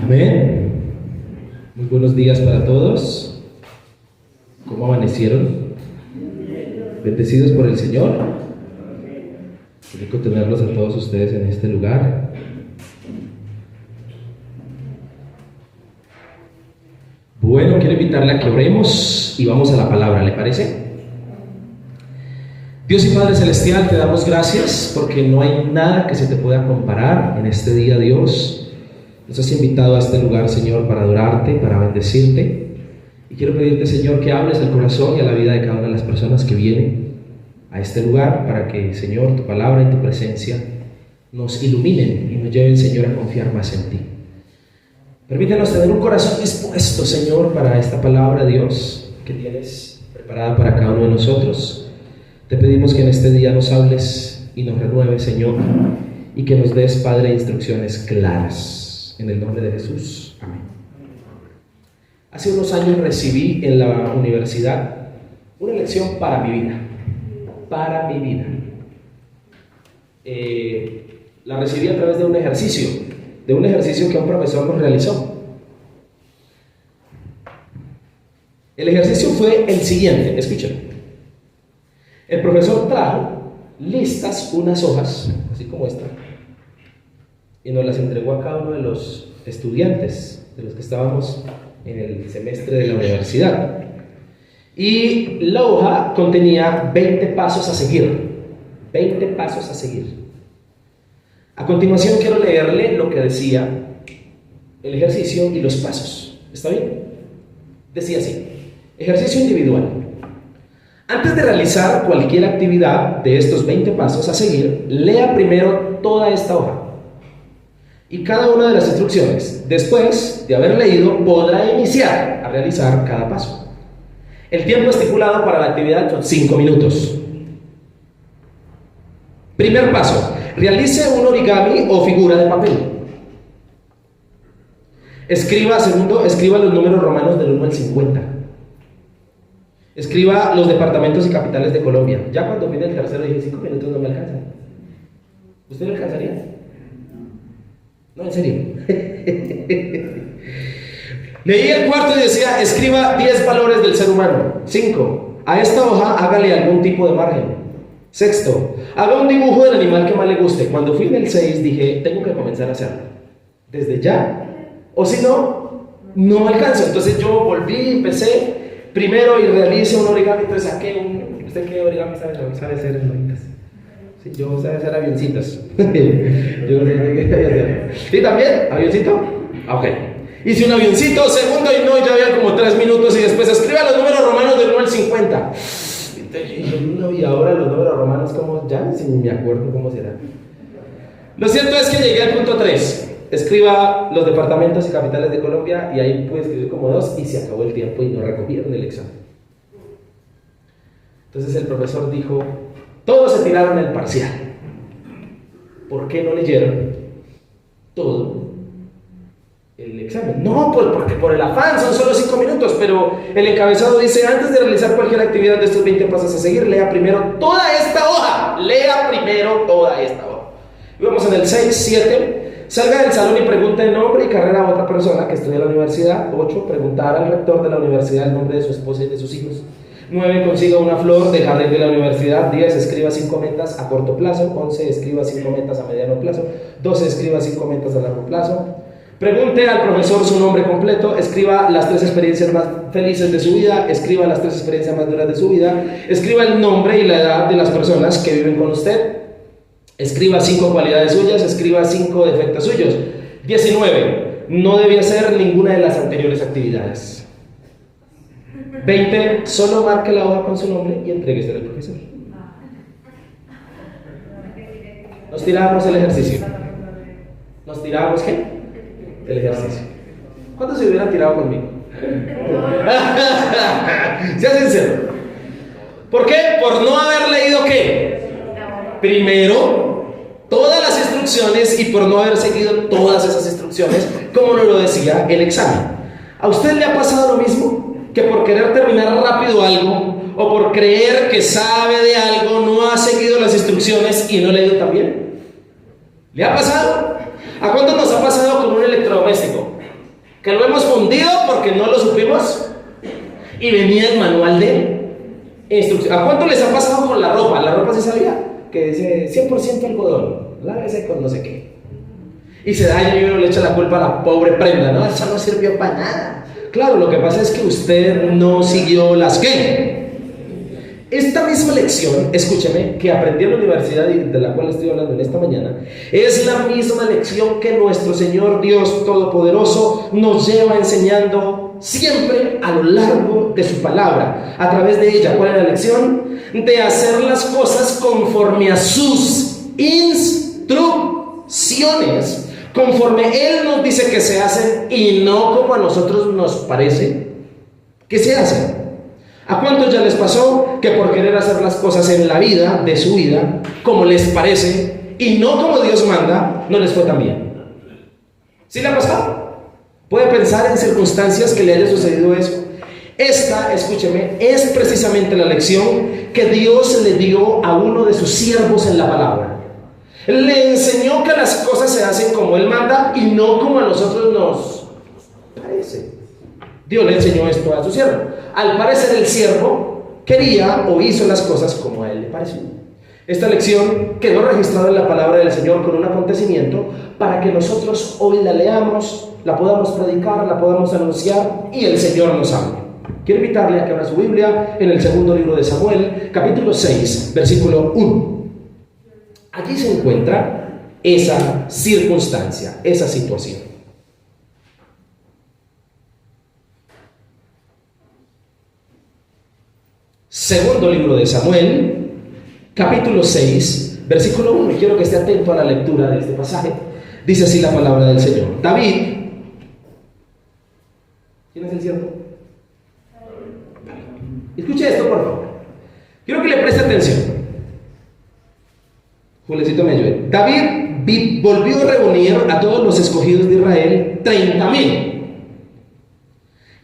Amén. Muy buenos días para todos. ¿Cómo amanecieron? Bendecidos por el Señor. Qué rico tenerlos a todos ustedes en este lugar. Bueno, quiero invitarle a que oremos y vamos a la palabra, ¿le parece? Dios y Padre Celestial, te damos gracias porque no hay nada que se te pueda comparar en este día, Dios. Nos has invitado a este lugar, Señor, para adorarte, para bendecirte. Y quiero pedirte, Señor, que hables al corazón y a la vida de cada una de las personas que vienen a este lugar, para que, Señor, tu palabra y tu presencia nos iluminen y nos lleven, Señor, a confiar más en ti. Permítanos tener un corazón dispuesto, Señor, para esta palabra, Dios, que tienes preparada para cada uno de nosotros. Te pedimos que en este día nos hables y nos renueves, Señor, y que nos des, Padre, instrucciones claras. En el nombre de Jesús. Amén. Hace unos años recibí en la universidad una lección para mi vida. Para mi vida. La recibí a través de un ejercicio que un profesor nos realizó. El ejercicio fue el siguiente, escuchen. El profesor trajo listas unas hojas, así como esta, y nos las entregó a cada uno de los estudiantes, de los que estábamos en el semestre de la universidad. Y la hoja contenía 20 pasos a seguir. 20 pasos a seguir. A continuación quiero leerle lo que decía el ejercicio y los pasos. ¿Está bien? Decía así: ejercicio individual. Antes de realizar cualquier actividad de estos 20 pasos a seguir, lea primero toda esta hoja y cada una de las instrucciones. Después de haber leído, podrá iniciar a realizar cada paso. El tiempo estipulado para la actividad son 5 minutos. Primer paso: realice un origami o figura de papel. Escriba los números romanos del 1 al 50. Escriba los departamentos y capitales de Colombia. Ya cuando vine el tercero dije: 5 minutos no me alcanzan. ¿Usted le alcanzaría? No, en serio. Leí el cuarto y decía: escriba 10 valores del ser humano. 5. A esta hoja hágale algún tipo de margen. Sexto, haga un dibujo del animal que más le guste. Cuando fui en el 6 dije: tengo que comenzar a hacerlo desde ya, o si no, no alcanzo. Entonces yo volví, empecé primero y realicé un origami. Entonces saqué un... ¿Usted qué origami sabe hacer en bolitas? Sí, yo sé hacer avioncitos. Yo no sé qué hacer. ¿Sí también? ¿Avioncito? Ok. Hice un avioncito, segundo y no, ya había como 3 minutos y después escriba los números romanos del 1 al 50. Y ahora los números romanos, ¿cómo? Ya ni me acuerdo cómo será. Lo cierto es que llegué al punto 3. Escriba los departamentos y capitales de Colombia, y ahí pude escribir como 2 y se acabó el tiempo y no recogieron el examen. Entonces el profesor dijo: todos se tiraron el parcial. ¿Por qué no leyeron todo el examen? No, pues porque por el afán, son solo 5 minutos, pero el encabezado dice: antes de realizar cualquier actividad de estos 20 pasos a seguir, lea primero toda esta hoja. Lea primero toda esta hoja. Y vamos en el 6, 7. Salga del salón y pregunte el nombre y carrera a otra persona que estudia en la universidad. 8. Preguntar al rector de la universidad el nombre de su esposa y de sus hijos. 9. Consiga una flor del jardín de la universidad. 10. Escriba 5 metas a corto plazo. 11. Escriba 5 metas a mediano plazo. 12. Escriba 5 metas a largo plazo. Pregunte al profesor su nombre completo. Escriba las 3 experiencias más felices de su vida. Escriba las 3 experiencias más duras de su vida. Escriba el nombre y la edad de las personas que viven con usted. Escriba 5 cualidades suyas. Escriba 5 defectos suyos. 19. No debía hacer ninguna de las anteriores actividades. 20. Solo marque la hoja con su nombre y entréguesela al profesor. Nos tirábamos el ejercicio. ¿Nos tirábamos qué? El ejercicio. ¿Cuántos se hubieran tirado conmigo? Sea sincero. ¿Por qué? Por no haber leído ¿qué? Primero todas las instrucciones y por no haber seguido todas esas instrucciones, como nos lo decía el examen. ¿A usted le ha pasado lo mismo? Que por querer terminar rápido algo o por creer que sabe de algo no ha seguido las instrucciones y no ha leído también. ¿Le ha pasado? ¿A cuántos nos ha pasado con un electrodoméstico? que lo hemos fundido porque no lo supimos, y venía el manual de instrucción. ¿A cuánto les ha pasado con la ropa? La ropa, ¿sí sabía? Que dice 100% algodón, lávese con no sé qué, y se daña y uno le echa la culpa a la pobre prenda, ¿no? Eso no sirvió para nada. Claro, lo que pasa es que usted no siguió las ¿qué? Esta misma lección, escúcheme, que aprendí en la universidad y de la cual estoy hablando en esta mañana, es la misma lección que nuestro Señor Dios Todopoderoso nos lleva enseñando siempre a lo largo de su palabra. A través de ella, ¿cuál es la lección? De hacer las cosas conforme a sus instrucciones, conforme Él nos dice que se hacen y no como a nosotros nos parece que se hacen. ¿A cuántos ya les pasó que por querer hacer las cosas en la vida, de su vida, como les parece y no como Dios manda, no les fue tan bien? ¿Sí le ha pasado? Puede pensar en circunstancias que le haya sucedido eso. Esta, escúcheme, es precisamente la lección que Dios le dio a uno de sus siervos en la palabra. Le enseñó que las cosas se hacen como Él manda y no como a nosotros nos parece. Dios le enseñó esto a su siervo. Al parecer el siervo quería o hizo las cosas como a él le pareció. Esta lección quedó registrada en la palabra del Señor con un acontecimiento para que nosotros hoy la leamos, la podamos predicar, la podamos anunciar y el Señor nos hable. Quiero invitarle a que abra su Biblia en el segundo libro de Samuel, capítulo 6, versículo 1. Allí se encuentra esa circunstancia, esa situación. Segundo libro de Samuel, capítulo 6, versículo 1. Y quiero que esté atento a la lectura de este pasaje. Dice así la palabra del Señor. David, ¿quién es el siervo? Escuche esto, por favor. Quiero que le preste atención. Julecito me ayude. David volvió a reunir a todos los escogidos de Israel, 30,000.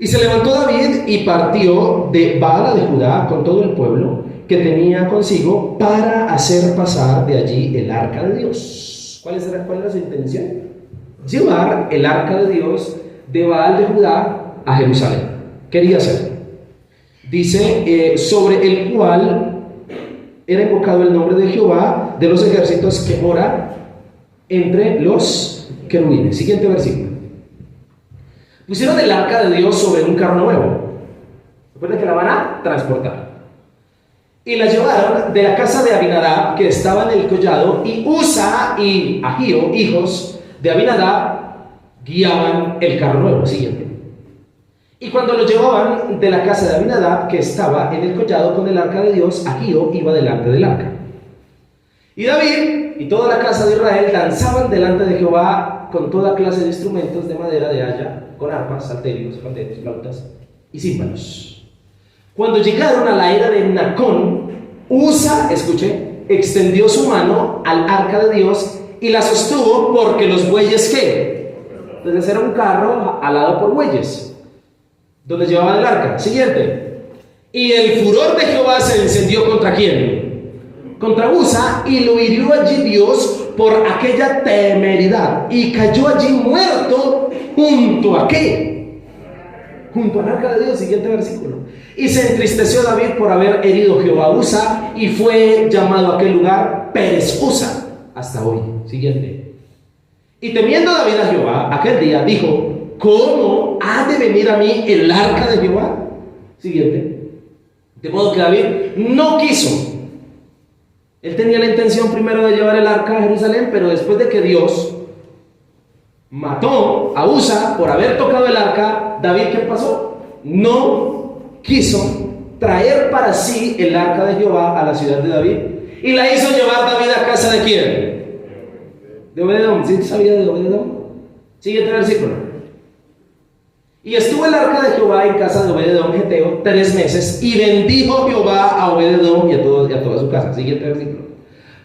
Y se levantó David y partió de Baala de Judá con todo el pueblo que tenía consigo para hacer pasar de allí el arca de Dios. ¿Cuál era su intención? Llevar el arca de Dios de Baal de Judá a Jerusalén. Quería hacer. Dice, sobre el cual era invocado el nombre de Jehová de los ejércitos que mora entre los querubines. Siguiente versículo. Pusieron el arca de Dios sobre un carro nuevo. Recuerden que la van a transportar. Y la llevaron de la casa de Abinadab, que estaba en el collado, y Usa y Ahío, hijos de Abinadab, guiaban el carro nuevo. Siguiente. Y cuando lo llevaban de la casa de Abinadab, que estaba en el collado con el arca de Dios, Ahío iba delante del arca. Y David y toda la casa de Israel danzaban delante de Jehová con toda clase de instrumentos de madera de haya, con arpas, salterios, panderos, flautas y címbalos. Cuando llegaron a la era de Nacón, Usa, escuche, extendió su mano al arca de Dios y la sostuvo porque los bueyes, ¿qué? Entonces era un carro alado por bueyes, donde llevaban el arca. Siguiente. Y el furor de Jehová se encendió ¿contra quién? Contra Usa, y lo hirió allí Dios por aquella temeridad, y cayó allí muerto junto a ¿qué? Junto al arca de Dios. Siguiente versículo. Y se entristeció David por haber herido Jehová a Usa, y fue llamado a aquel lugar Pérez Usa hasta hoy. Siguiente. Y temiendo David a Jehová aquel día, dijo: ¿cómo ha de venir a mí el arca de Jehová? Siguiente. De modo que David no quiso. Él tenía la intención primero de llevar el arca a Jerusalén, pero después de que Dios mató a Usa por haber tocado el arca, David, ¿qué pasó? No quiso traer para sí el arca de Jehová a la ciudad de David, y la hizo llevar David a casa de ¿quién? De Obed-edom. ¿Sí sabía de Obed-edom? Siguiente versículo. Y estuvo el arca de Jehová en casa de Obed-edom geteo 3 meses, y bendijo Jehová a Obed-edom y a toda su casa. Siguiente versículo.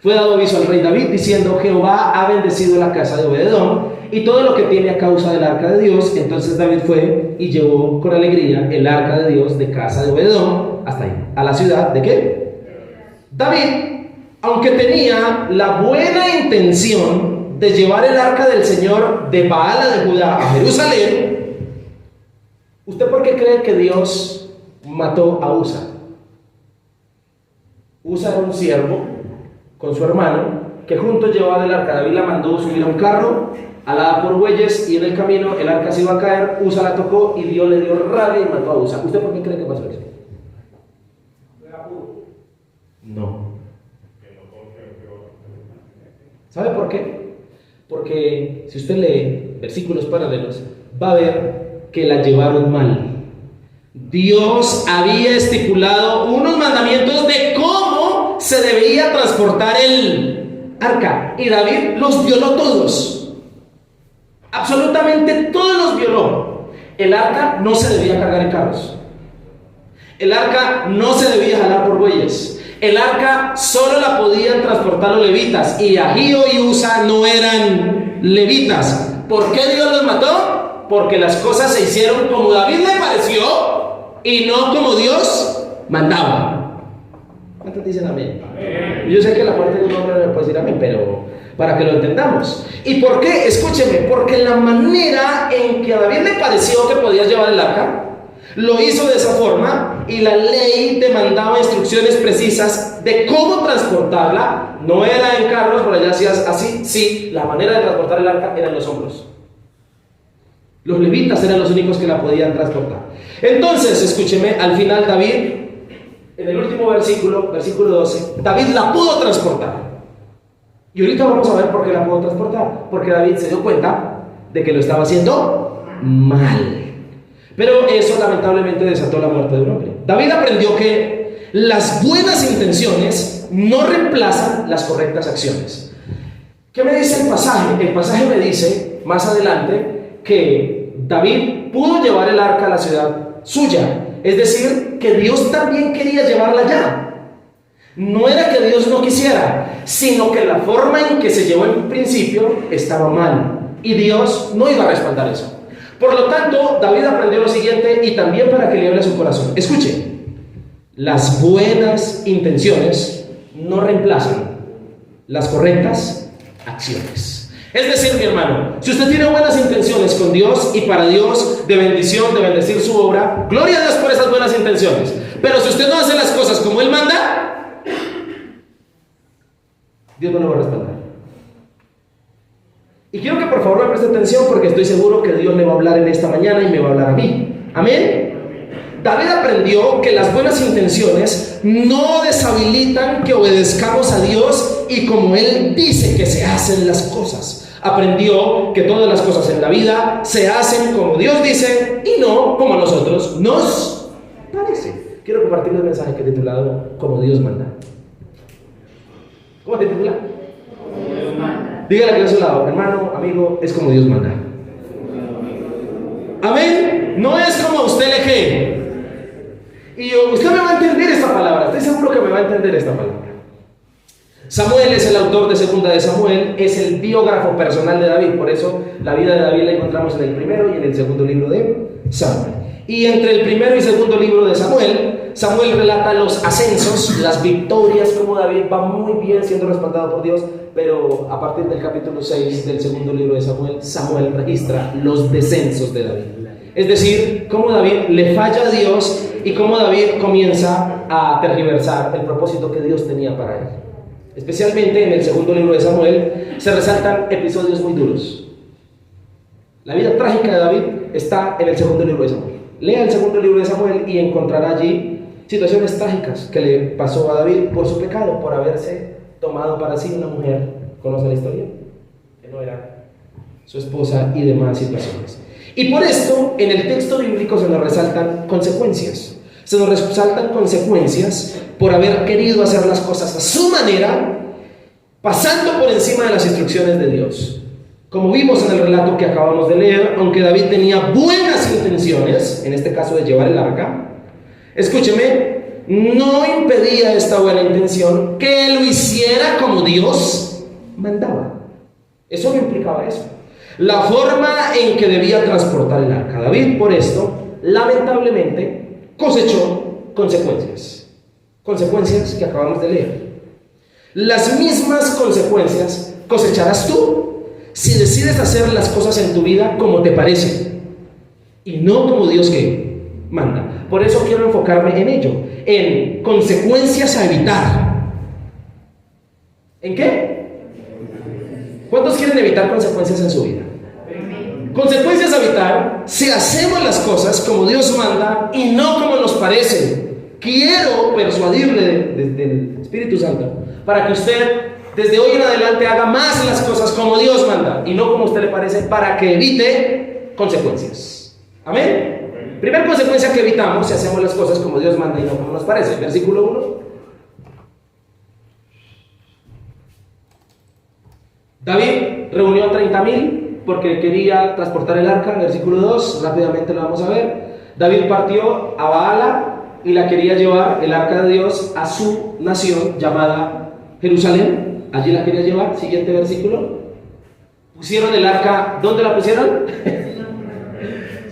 Fue dado aviso al rey David diciendo: Jehová ha bendecido la casa de Obed-edom y todo lo que tiene a causa del arca de Dios. Entonces David fue y llevó con alegría el arca de Dios de casa de Obed-edom hasta ahí, a la ciudad de ¿qué? David, aunque tenía la buena intención de llevar el arca del Señor de Baala de Judá a Jerusalén, ¿Usted por qué cree que Dios mató a Usa? Usa era un siervo con su hermano que juntos llevaban el arca. David la mandó subir a un carro alada por bueyes y en el camino el arca se iba a caer. Usa la tocó y Dios le dio rabia y mató a Usa. ¿Usted por qué cree que pasó eso? No. ¿Sabe por qué? Porque si usted lee versículos paralelos, va a ver que la llevaron mal. Dios había estipulado unos mandamientos de cómo se debía transportar el arca, y David los violó todos. Absolutamente todos los violó. El arca no se debía cargar en carros. El arca no se debía jalar por bueyes. El arca solo la podían transportar los levitas, y Ahío y Usa no eran levitas. ¿Por qué Dios los mató? Porque las cosas se hicieron como David le pareció y no como Dios mandaba. ¿Cuántos dicen amén? Amén. Yo sé que la parte de un hombre no le puede decir amén, pero para que lo entendamos. ¿Y por qué? Escúcheme, porque la manera en que a David le pareció que podía llevar el arca, lo hizo de esa forma, y la ley demandaba instrucciones precisas de cómo transportarla. No era en carros, por allá hacías así. Sí, la manera de transportar el arca era en los hombros. Los levitas eran los únicos que la podían transportar. Entonces, escúcheme, al final David, en el último versículo, versículo 12, David la pudo transportar. Y ahorita vamos a ver por qué la pudo transportar. Porque David se dio cuenta de que lo estaba haciendo mal. Pero eso lamentablemente desató la muerte de un hombre. David aprendió que las buenas intenciones no reemplazan las correctas acciones. ¿Qué me dice el pasaje? El pasaje me dice, más adelante, que David pudo llevar el arca a la ciudad suya. Es decir, que Dios también quería llevarla allá. No era que Dios no quisiera, sino que la forma en que se llevó en principio estaba mal, y Dios no iba a respaldar eso. Por lo tanto, David aprendió lo siguiente, y también para que le hable a su corazón. Escuche, las buenas intenciones no reemplazan las correctas acciones. Es decir, mi hermano, si usted tiene buenas intenciones con Dios y para Dios, de bendición, de bendecir su obra, gloria a Dios por esas buenas intenciones. Pero si usted no hace las cosas como Él manda, Dios no lo va a respaldar. Y quiero que por favor me preste atención, porque estoy seguro que Dios le va a hablar en esta mañana y me va a hablar a mí. Amén. David aprendió que las buenas intenciones no deshabilitan que obedezcamos a Dios y como Él dice que se hacen las cosas. Aprendió que todas las cosas en la vida se hacen como Dios dice y no como a nosotros nos parece. Quiero compartirles un mensaje que he titulado Como Dios manda. ¿Cómo te titula? Dígale que a su lado, hermano, amigo, es como Dios manda. Amén. No es como usted le cree. Y usted me va a entender esta palabra. Estoy seguro que me va a entender esta palabra. Samuel es el autor de Segunda de Samuel. Es el biógrafo personal de David. Por eso la vida de David la encontramos en el primero y en el segundo libro de Samuel. Y entre el primero y segundo libro de Samuel, Samuel relata los ascensos, las victorias, como David va muy bien siendo respaldado por Dios. Pero a partir del capítulo 6 del segundo libro de Samuel, Samuel registra los descensos de David. Es decir, cómo David le falla a Dios y cómo David comienza a tergiversar el propósito que Dios tenía para él. Especialmente en el segundo libro de Samuel se resaltan episodios muy duros. La vida trágica de David está en el segundo libro de Samuel. Lea el segundo libro de Samuel y encontrará allí situaciones trágicas que le pasó a David por su pecado, por haberse tomado para sí una mujer. ¿Conoce la historia? Que no era su esposa y demás situaciones. Y por esto, en el texto bíblico se nos resaltan consecuencias. Se nos resaltan consecuencias por haber querido hacer las cosas a su manera, pasando por encima de las instrucciones de Dios. Como vimos en el relato que acabamos de leer, aunque David tenía buenas intenciones, en este caso de llevar el arca, escúcheme, no impedía esta buena intención que lo hiciera como Dios mandaba. Eso no implicaba eso. La forma en que debía transportar el arca. David, por esto, lamentablemente, cosechó consecuencias. Consecuencias que acabamos de leer. Las mismas consecuencias cosecharás tú si decides hacer las cosas en tu vida como te parece. y no como Dios que manda. Por eso quiero enfocarme en ello, en consecuencias a evitar. ¿En qué? ¿Cuántos quieren evitar consecuencias en su vida? Consecuencias a evitar si hacemos las cosas como Dios manda y no como nos parece. Quiero persuadirle desde el Espíritu Santo para que usted desde hoy en adelante haga más las cosas como Dios manda y no como a usted le parece, para que evite consecuencias. Amén. Primera consecuencia que evitamos si hacemos las cosas como Dios manda y no como nos parece. Versículo 1. David reunió a 30,000 porque quería transportar el arca. Versículo 2, rápidamente lo vamos a ver. David partió a Baala y la quería llevar, el arca de Dios, a su nación llamada Jerusalén. Allí la quería llevar. Siguiente versículo. Pusieron el arca, ¿dónde la pusieron?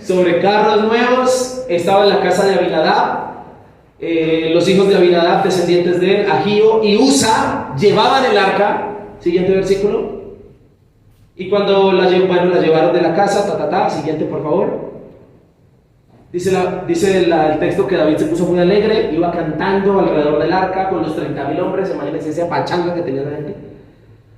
Sobre carros nuevos. Estaba en la casa de Abinadab. Los hijos de Abinadab, descendientes de él, Ahío y Usa, llevaban el arca. Siguiente versículo. Y cuando la llevaron de la casa, siguiente por favor. Dice el texto que David se puso muy alegre, iba cantando alrededor del arca con los 30,000 hombres, imagínense esa pachanga que tenía la gente,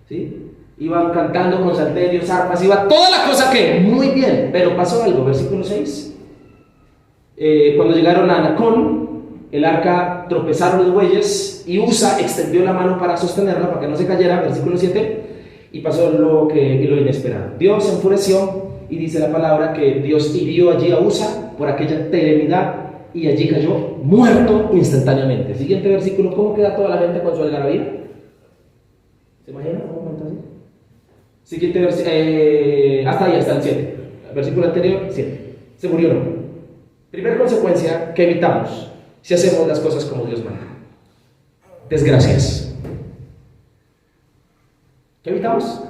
¿sí? Iban cantando con salterios, arpas, iba toda la cosa que, muy bien, pero pasó algo, versículo 6. Cuando llegaron a Nacón, el arca tropezaron los bueyes y Usa extendió la mano para sostenerla, para que no se cayera, versículo 7, y pasó lo inesperado. Dios se enfureció y dice la palabra que Dios hirió allí a Usa por aquella temeridad y allí cayó muerto instantáneamente. Siguiente versículo. ¿Cómo queda toda la gente con su algarabía? ¿Se imagina? Siguiente versículo. Hasta ahí, hasta el 7. El versículo anterior, 7. Se murió, ¿no? Primera consecuencia que evitamos si hacemos las cosas como Dios manda: desgracias. ¿Qué evitamos?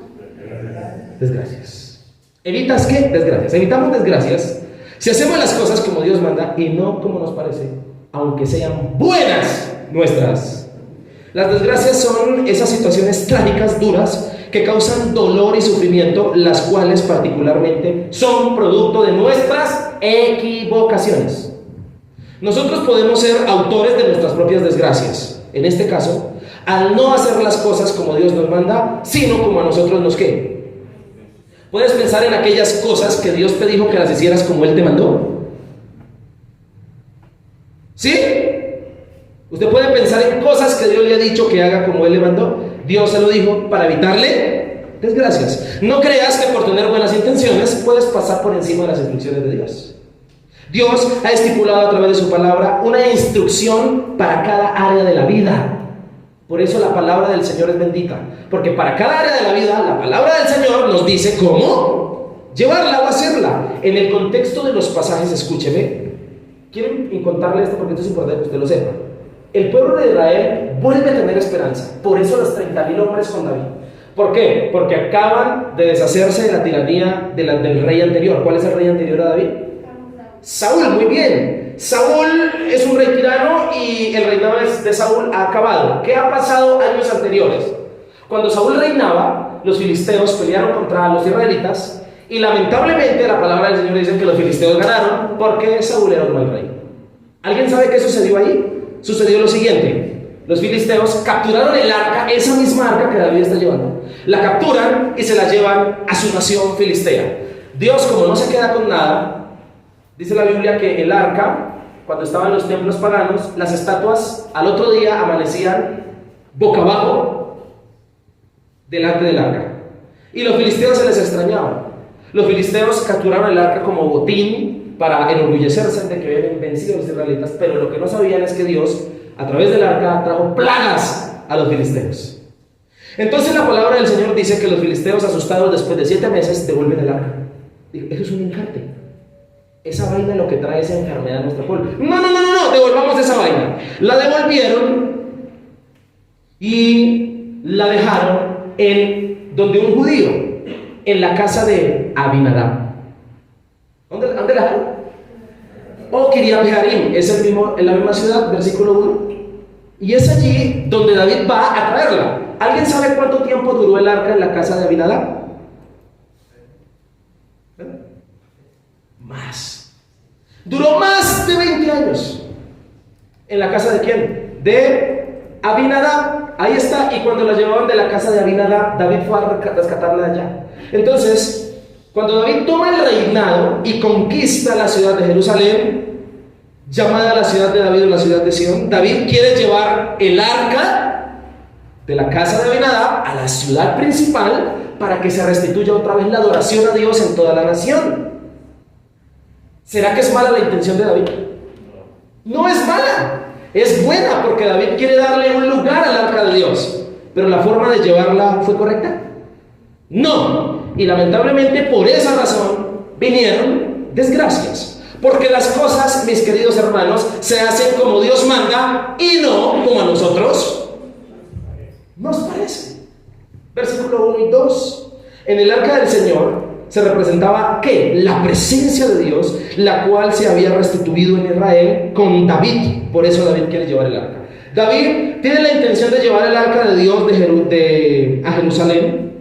Desgracias. ¿Evitas qué? Desgracias. Evitamos desgracias si hacemos las cosas como Dios manda y no como nos parece, aunque sean buenas nuestras. Las desgracias son esas situaciones trágicas, duras, que causan dolor y sufrimiento, las cuales particularmente son producto de nuestras equivocaciones. Nosotros podemos ser autores de nuestras propias desgracias, en este caso, al no hacer las cosas como Dios nos manda, sino como a nosotros nos ¿qué? ¿Puedes pensar en aquellas cosas que Dios te dijo que las hicieras como Él te mandó? ¿Sí? Usted puede pensar en cosas que Dios le ha dicho que haga como Él le mandó. Dios se lo dijo para evitarle desgracias. No creas que por tener buenas intenciones puedes pasar por encima de las instrucciones de Dios. Dios ha estipulado a través de su palabra una instrucción para cada área de la vida. Por eso la palabra del Señor es bendita, porque para cada área de la vida la palabra del Señor nos dice cómo llevarla o hacerla. En el contexto de los pasajes, escúcheme, quiero contarle esto porque esto es importante que usted lo sepa. El pueblo de Israel vuelve a tener esperanza, por eso los 30,000 hombres con David. ¿Por qué? Porque acaban de deshacerse de la tiranía del rey anterior. ¿Cuál es el rey anterior a David? Saúl, muy bien. Saúl es un rey tirano y el reinado de Saúl ha acabado. ¿Qué ha pasado años anteriores? Cuando Saúl reinaba, los filisteos pelearon contra los israelitas y lamentablemente la palabra del Señor dice que los filisteos ganaron porque Saúl era un mal rey. ¿Alguien sabe qué sucedió ahí? Sucedió lo siguiente: los filisteos capturaron el arca, esa misma arca que David está llevando, la capturan y se la llevan a su nación filistea. Dios, como no se queda con nada, dice la Biblia que el arca, cuando estaba en los templos paganos, las estatuas al otro día amanecían boca abajo delante del arca. Y los filisteos se les extrañaban. Los filisteos capturaron el arca como botín para enorgullecerse de que habían vencido a los israelitas, pero lo que no sabían es que Dios, a través del arca, trajo plagas a los filisteos. Entonces la palabra del Señor dice que los filisteos, asustados después de 7 meses, devuelven el arca. Digo, eso es un encarte. Esa vaina es lo que trae esa enfermedad a nuestro pueblo. No, devolvamos esa vaina. La devolvieron y la dejaron en donde un judío, en la casa de Abinadab. ¿Dónde la dejaron? O Kiriat Jearim, es en la misma ciudad, versículo 1. Y es allí donde David va a traerla. ¿Alguien sabe cuánto tiempo duró el arca en la casa de Abinadab? Más. Duró más de 20 años. ¿En la casa de quién? De Abinadab. Ahí está. Y cuando la llevaban de la casa de Abinadab, David fue a rescatarla allá. Entonces, cuando David toma el reinado y conquista la ciudad de Jerusalén, llamada la ciudad de David o la ciudad de Sion, David quiere llevar el arca de la casa de Abinadab a la ciudad principal para que se restituya otra vez la adoración a Dios en toda la nación. ¿Será que es mala la intención de David? No es mala, es buena, porque David quiere darle un lugar al arca de Dios. Pero la forma de llevarla fue correcta. No, y lamentablemente por esa razón vinieron desgracias. Porque las cosas, mis queridos hermanos, se hacen como Dios manda y no como a nosotros nos parece. Versículo 1 y 2. En el arca del Señor se representaba ¿qué? La presencia de Dios, la cual se había restituido en Israel con David. Por eso David quiere llevar el arca. David tiene la intención de llevar el arca de Dios a Jerusalén,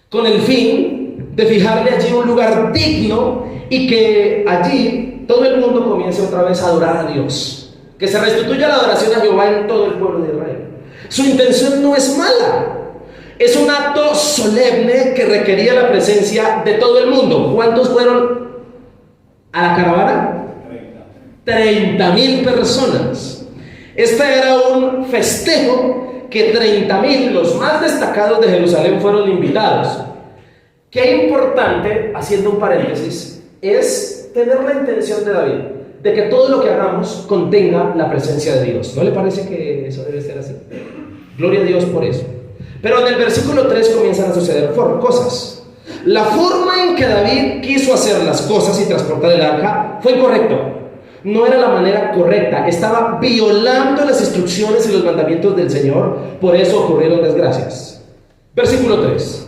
con el fin de fijarle allí un lugar digno y que allí todo el mundo comience otra vez a adorar a Dios, que se restituya la adoración a Jehová en todo el pueblo de Israel. Su intención no es mala, es un acto solemne que requería la presencia de todo el mundo. ¿Cuántos fueron a la caravana? 30,000 personas. Este era un festejo que 30,000, los más destacados de Jerusalén, fueron invitados. Qué importante, haciendo un paréntesis, es tener la intención de David de que todo lo que hagamos contenga la presencia de Dios. ¿No le parece que eso debe ser así? Gloria a Dios por eso. Pero en el versículo 3 comienzan a suceder cosas. La forma en que David quiso hacer las cosas y transportar el arca fue incorrecto. No era la manera correcta. Estaba violando las instrucciones y los mandamientos del Señor. Por eso ocurrieron desgracias. Versículo 3.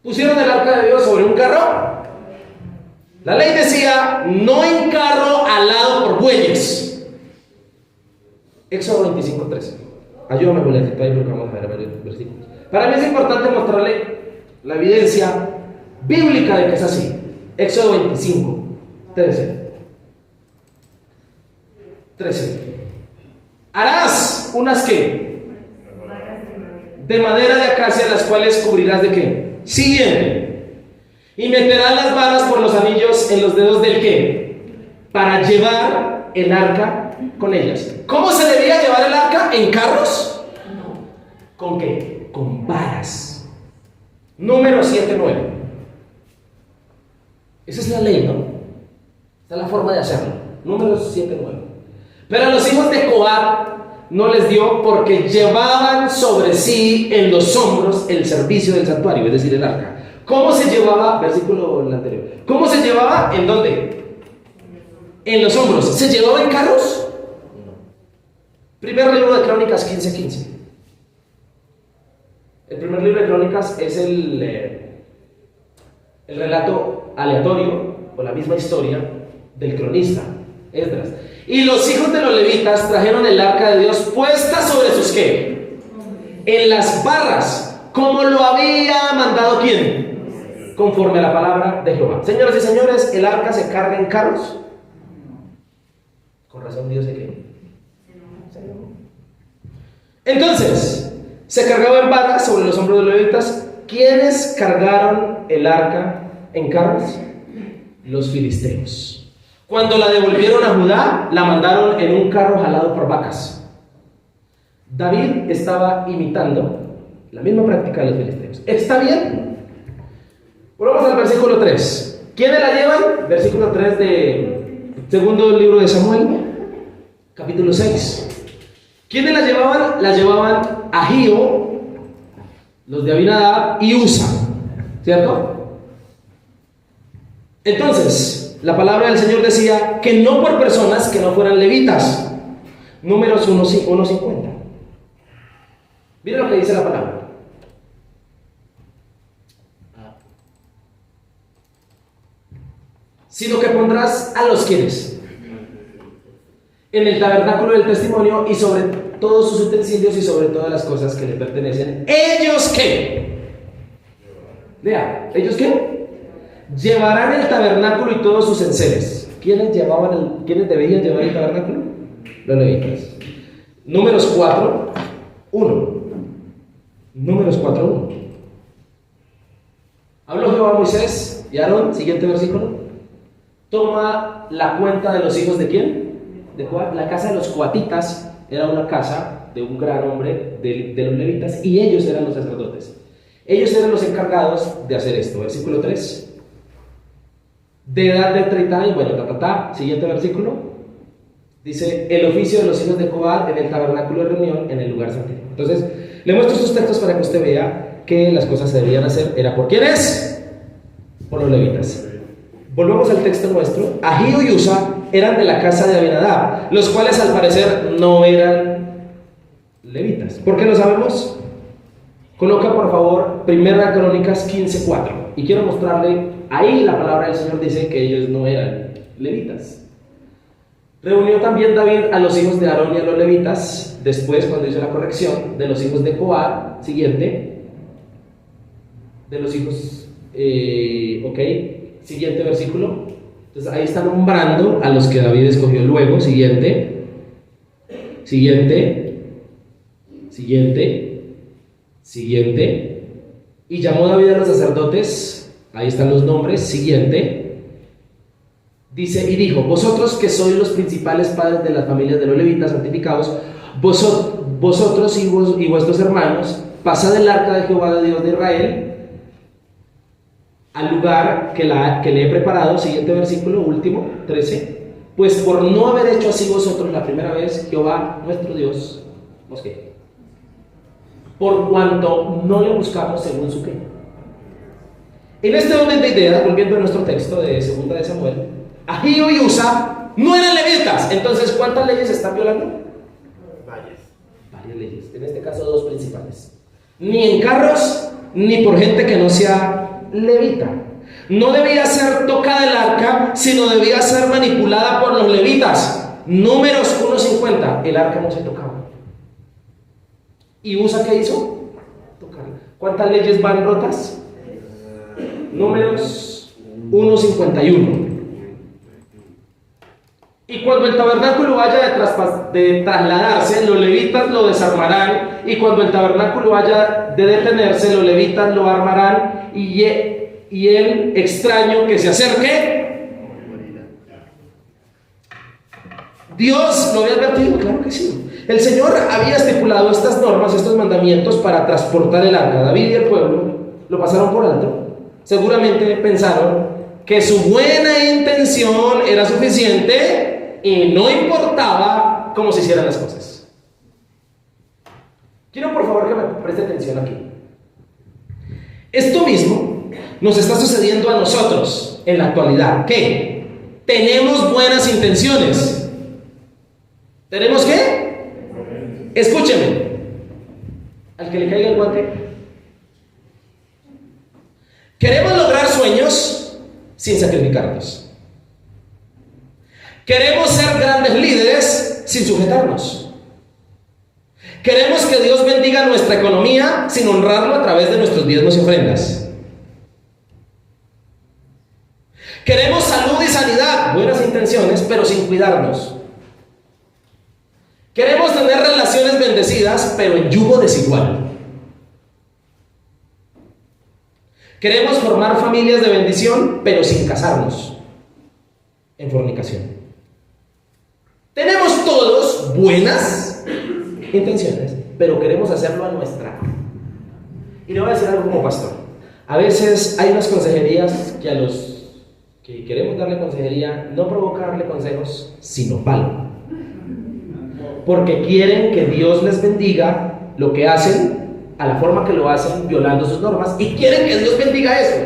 Pusieron el arca de Dios sobre un carro. La ley decía, no en carro alado por bueyes. Éxodo 25:13. Ayúdame con el ahí porque vamos a ver varios versículos. Para mí es importante mostrarle la evidencia bíblica de que es así. Éxodo 25:13. Harás unas ¿qué? De madera de acacia, las cuales cubrirás ¿de qué? Siguiente. Y meterás las varas por los anillos en los dedos del ¿qué? Para llevar el arca con ellas. ¿Cómo se debía llevar el arca? ¿En carros? No. ¿Con qué? Con varas. Número 7:9. Esa es la ley, ¿no? Esa es la forma de hacerlo. Número 7:9. Pero a los hijos de Coat no les dio, porque llevaban sobre sí en los hombros el servicio del santuario, es decir, el arca. ¿Cómo se llevaba? Versículo anterior. ¿Cómo se llevaba? ¿En dónde? En los hombros. ¿Se llevaba en carros? No. Primer libro de Crónicas 15:15. El primer libro de Crónicas es el relato aleatorio o la misma historia del cronista Esdras. Y los hijos de los levitas trajeron el arca de Dios puesta sobre sus ¿qué? En las barras, como lo había mandado ¿quién? Conforme a la palabra de Jehová. Señoras y señores, ¿el arca se carga en carros? Con razón Dios se qué. Entonces, se cargaba en barras sobre los hombros de los levitas. ¿Quiénes cargaron el arca en carros? Los filisteos. Cuando la devolvieron a Judá, la mandaron en un carro jalado por vacas. David estaba imitando la misma práctica de los filisteos. ¿Está bien? Volvamos al versículo 3. ¿Quiénes la llevan? Versículo 3 de segundo libro de Samuel, capítulo 6. ¿Quiénes la llevaban? La llevaban Ahío, los de Abinadab y Usa, ¿cierto? Entonces, la palabra del Señor decía que no por personas que no fueran levitas. Números 1:50. Miren lo que dice la palabra. Sino que pondrás a los quienes en el tabernáculo del testimonio y sobre todos sus utensilios y sobre todas las cosas que le pertenecen. ¿Ellos qué? Vea, ¿ellos qué? llevarán el tabernáculo y todos sus enseres. ¿Quiénes debían llevar el tabernáculo? Los levitas. Números 4, 1. Números 4, 1. Habló Jehová a Moisés y a Aarón, siguiente versículo. Toma la cuenta de los hijos de ¿quién? De Coat. La casa de los coatitas era una casa de un gran hombre de los levitas, y ellos eran los sacerdotes. Ellos eran los encargados de hacer esto. Versículo 3. De edad de 30 años, bueno, siguiente versículo. Dice, el oficio de los hijos de Coat en el tabernáculo de reunión en el lugar santísimo. Entonces, le muestro estos textos para que usted vea que las cosas se debían hacer. ¿Era por quiénes? Por los levitas. Volvamos al texto nuestro. Ahío y Usa eran de la casa de Abinadab, los cuales al parecer no eran levitas. ¿Por qué lo sabemos? Coloca por favor Primera Crónicas 15:4. Y quiero mostrarle, ahí la palabra del Señor dice que ellos no eran levitas. Reunió también David a los hijos de Aarón y a los levitas, después cuando hizo la corrección, de los hijos de Coat, siguiente, de los hijos, siguiente versículo. Entonces ahí está nombrando a los que David escogió luego, siguiente, y llamó David a los sacerdotes, ahí están los nombres, siguiente. Dice, y dijo, vosotros que sois los principales padres de las familias de los levitas santificados, vosotros y vuestros hermanos, pasad el arca de Jehová de Dios de Israel al lugar que le he preparado. Siguiente versículo, último, 13. Pues por no haber hecho así vosotros la primera vez, Jehová nuestro Dios os quejó, por cuanto no le buscamos según su queja. En este orden de ideas, volviendo a nuestro texto de 2 de Samuel, Ahío y Usa no eran levitas. Entonces, ¿cuántas leyes están violando? Varias leyes. En este caso, 2 principales. Ni en carros, ni por gente que no sea levita. No debía ser tocada el arca, sino debía ser manipulada por los levitas. Números 1:50. El arca no se tocaba. ¿Y Usa qué hizo? Tocarla. ¿Cuántas leyes van rotas? Números 1:51. Y cuando el tabernáculo vaya de trasladarse, los levitas lo desarmarán, y cuando el tabernáculo vaya de detenerse, los levitas lo armarán, y el extraño que se acerque, Dios lo había advertido, claro que sí. El Señor había estipulado estas normas, estos mandamientos para transportar el arca. David y el pueblo lo pasaron por alto. Seguramente pensaron que su buena intención era suficiente y no importaba cómo se hicieran las cosas. Quiero por favor que me preste atención aquí. Esto mismo nos está sucediendo a nosotros en la actualidad. ¿Qué? Tenemos buenas intenciones. ¿Tenemos qué? Escúcheme. Al que le caiga el guante. Queremos lograr sueños sin sacrificarnos. Queremos ser grandes líderes sin sujetarnos. Queremos que Dios bendiga nuestra economía sin honrarlo a través de nuestros diezmos y ofrendas. Queremos salud y sanidad, buenas intenciones, pero sin cuidarnos. Queremos tener relaciones bendecidas, pero en yugo desigual. Queremos formar familias de bendición, pero sin casarnos en fornicación. Tenemos todos buenas intenciones, pero queremos hacerlo a nuestra. Y le voy a decir algo como pastor. A veces hay unas consejerías que a los que queremos darle consejería no provoca darle consejos, sino palo. Porque quieren que Dios les bendiga lo que hacen, a la forma que lo hacen, violando sus normas, y quieren que Dios bendiga eso.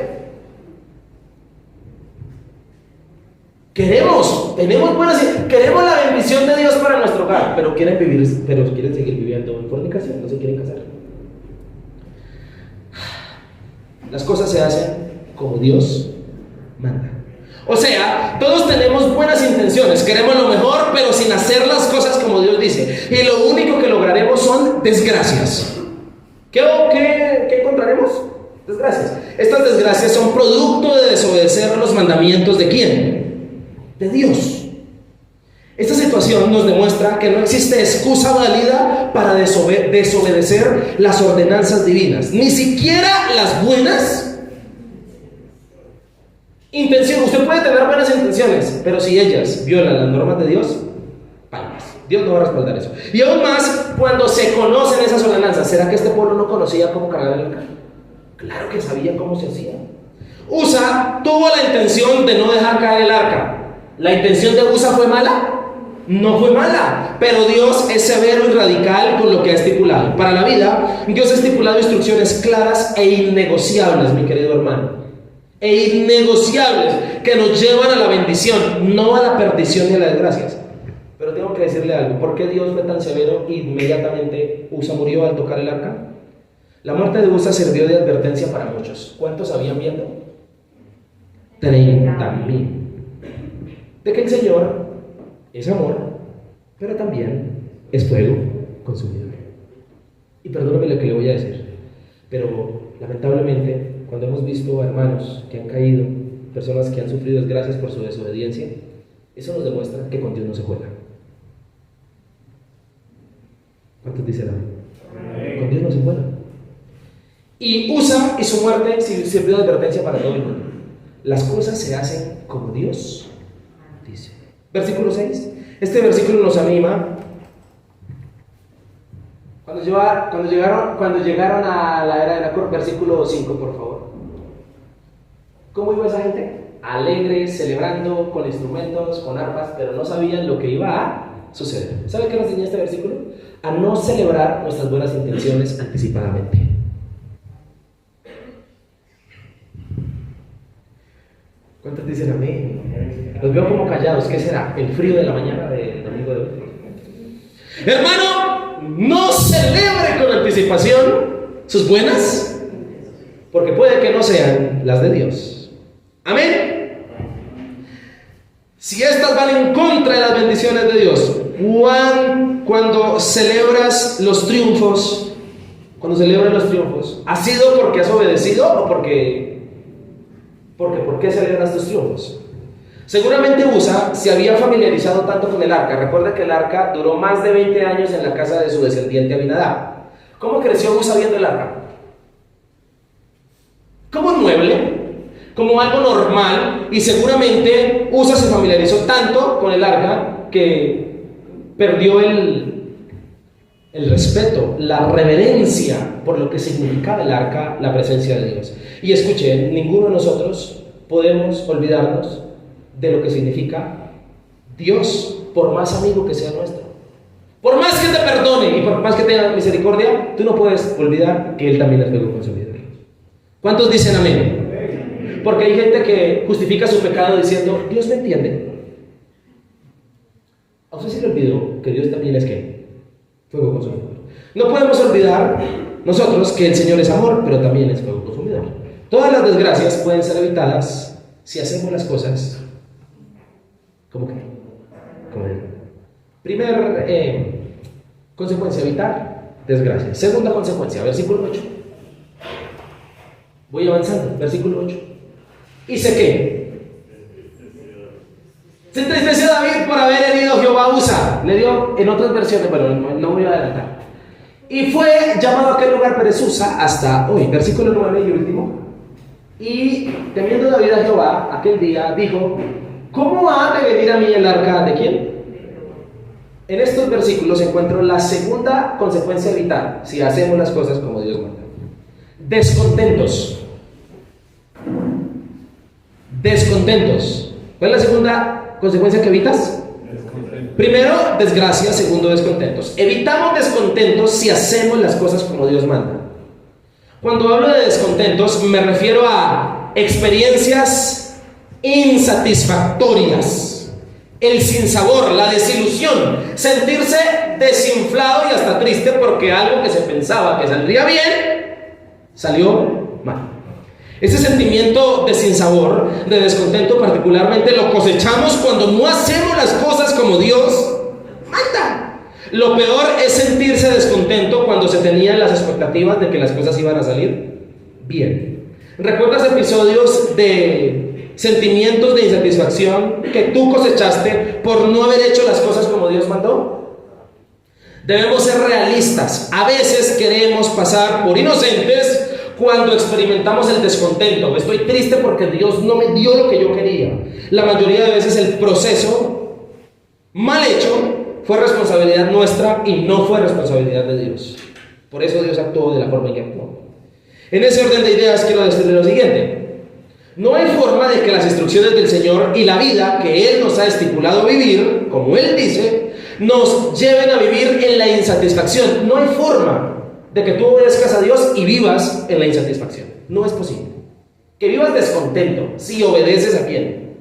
Queremos la bendición de Dios para nuestro hogar, pero quieren seguir viviendo en fornicación, no se quieren casar. Las cosas se hacen como Dios manda. O sea, todos tenemos buenas intenciones, queremos lo mejor, pero sin hacer las cosas como Dios dice. Y lo único que lograremos son desgracias. ¿Qué encontraremos? desgracias. Estas desgracias son producto de desobedecer los mandamientos ¿de quién? De Dios. Esta situación nos demuestra que no existe excusa válida para desobedecer las ordenanzas divinas, ni siquiera las buenas intenciones. Usted puede tener buenas intenciones, pero si ellas violan las normas de Dios, palmas. Dios no va a respaldar eso. Y aún más cuando se conocen esas ordenanzas. ¿Será que este pueblo no conocía cómo cargar el arca? Claro que sabía cómo se hacía. Usa tuvo la intención de no dejar caer el arca. ¿La intención de Usa fue mala? No fue mala, pero Dios es severo y radical con lo que ha estipulado. Para la vida, Dios ha estipulado instrucciones claras e innegociables, mi querido hermano. E innegociables que nos llevan a la bendición, no a la perdición y a las desgracias. Pero tengo que decirle algo. ¿Por qué Dios fue tan severo e inmediatamente Usa murió al tocar el arca? La muerte de Usa sirvió de advertencia para muchos. ¿Cuántos habían viendo? 30,000. De que el Señor es amor, pero también es fuego consumidor. Y perdóname lo que le voy a decir, pero lamentablemente cuando hemos visto a hermanos que han caído, personas que han sufrido desgracias por su desobediencia, eso nos demuestra que con Dios no se juega. ¿Cuántos dicen amén? Con Dios no se juega. Y Usa y su muerte sirvió de advertencia para todo el mundo. Las cosas se hacen como Dios dice. Versículo 6. Este versículo nos anima. Cuando llegaron a la era de la corte, versículo 5, por favor. ¿Cómo iba esa gente? Alegres, celebrando, con instrumentos, con arpas, pero no sabían lo que iba a suceder. ¿Sabe qué nos enseña este versículo? A no celebrar nuestras buenas intenciones anticipadamente. ¿Cuántos dicen amén? Los veo como callados. ¿Qué será? ¿El frío de la mañana del domingo de hoy? Hermano, no celebre con anticipación sus buenas, porque puede que no sean las de Dios. Amén. Si estas van en contra de las bendiciones de Dios, cuando celebras los triunfos, ¿ha sido porque has obedecido o porque ¿por qué celebras tus triunfos? Seguramente Usa se había familiarizado tanto con el arca. Recuerda que el arca duró más de 20 años en la casa de su descendiente Abinadab. ¿Cómo creció Usa viendo el arca? Como un mueble, como algo normal, y seguramente Usa se familiarizó tanto con el arca que perdió el respeto, la reverencia por lo que significaba el arca, la presencia de Dios. Y escuchen, ninguno de nosotros podemos olvidarnos de lo que significa Dios, por más amigo que sea nuestro. Por más que te perdone y por más que tenga misericordia, tú no puedes olvidar que Él también es fuego consumidor. ¿Cuántos dicen amén? Porque hay gente que justifica su pecado diciendo, Dios me entiende. A usted se le olvidó que Dios también es ¿qué? Fuego consumidor. No podemos olvidar nosotros que el Señor es amor, pero también es fuego consumidor. Todas las desgracias pueden ser evitadas si hacemos las cosas como que. Primer consecuencia, evitar desgracias. Segunda consecuencia, versículo 8. Voy avanzando, versículo 8. ¿Hice qué? Se entristeció David por haber herido a Jehová Usa. Le dio en otras versiones, pero no voy a adelantar. Y fue llamado a aquel lugar Perez-Usa hasta hoy. Versículo 9 y último. Y temiendo David a Jehová aquel día, dijo: ¿cómo ha de venir a mí el arca de quién? En estos versículos encuentro la segunda consecuencia vital si hacemos las cosas como Dios manda. Descontentos. ¿Cuál es la segunda consecuencia que evitas? Primero, desgracia. Segundo, descontentos. Evitamos descontentos si hacemos las cosas como Dios manda. Cuando hablo de descontentos, me refiero a experiencias insatisfactorias, el sinsabor, la desilusión, sentirse desinflado y hasta triste porque algo que se pensaba que saldría bien, salió mal. Ese sentimiento de sinsabor, de descontento particularmente, lo cosechamos cuando no hacemos las cosas como Dios manda. Lo peor es sentirse descontento cuando se tenían las expectativas de que las cosas iban a salir bien. ¿Recuerdas episodios de sentimientos de insatisfacción que tú cosechaste por no haber hecho las cosas como Dios mandó? Debemos ser realistas. A veces queremos pasar por inocentes cuando experimentamos el descontento. Estoy triste porque Dios no me dio lo que yo quería. La mayoría de veces el proceso mal hecho fue responsabilidad nuestra y no fue responsabilidad de Dios. Por eso Dios actuó de la forma en que actuó. En ese orden de ideas quiero decirle lo siguiente: no hay forma de que las instrucciones del Señor y la vida que Él nos ha estipulado vivir, como Él dice, nos lleven a vivir en la insatisfacción. No hay forma de que tú obedezcas a Dios y vivas en la insatisfacción. No es posible. Que vivas descontento si obedeces a ¿quién?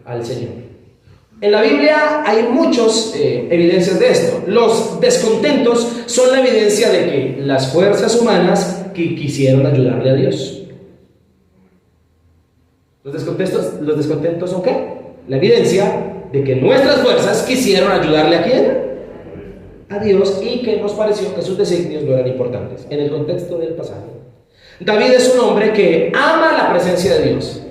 Al Señor. En la Biblia hay muchas evidencias de esto. Los descontentos son la evidencia de que las fuerzas humanas que quisieron ayudarle a Dios. ¿Los descontentos son qué? La evidencia de que nuestras fuerzas quisieron ayudarle a ¿quién? A Dios, y que nos pareció que sus designios no eran importantes. En el contexto del pasaje, David es un hombre que ama la presencia de Dios,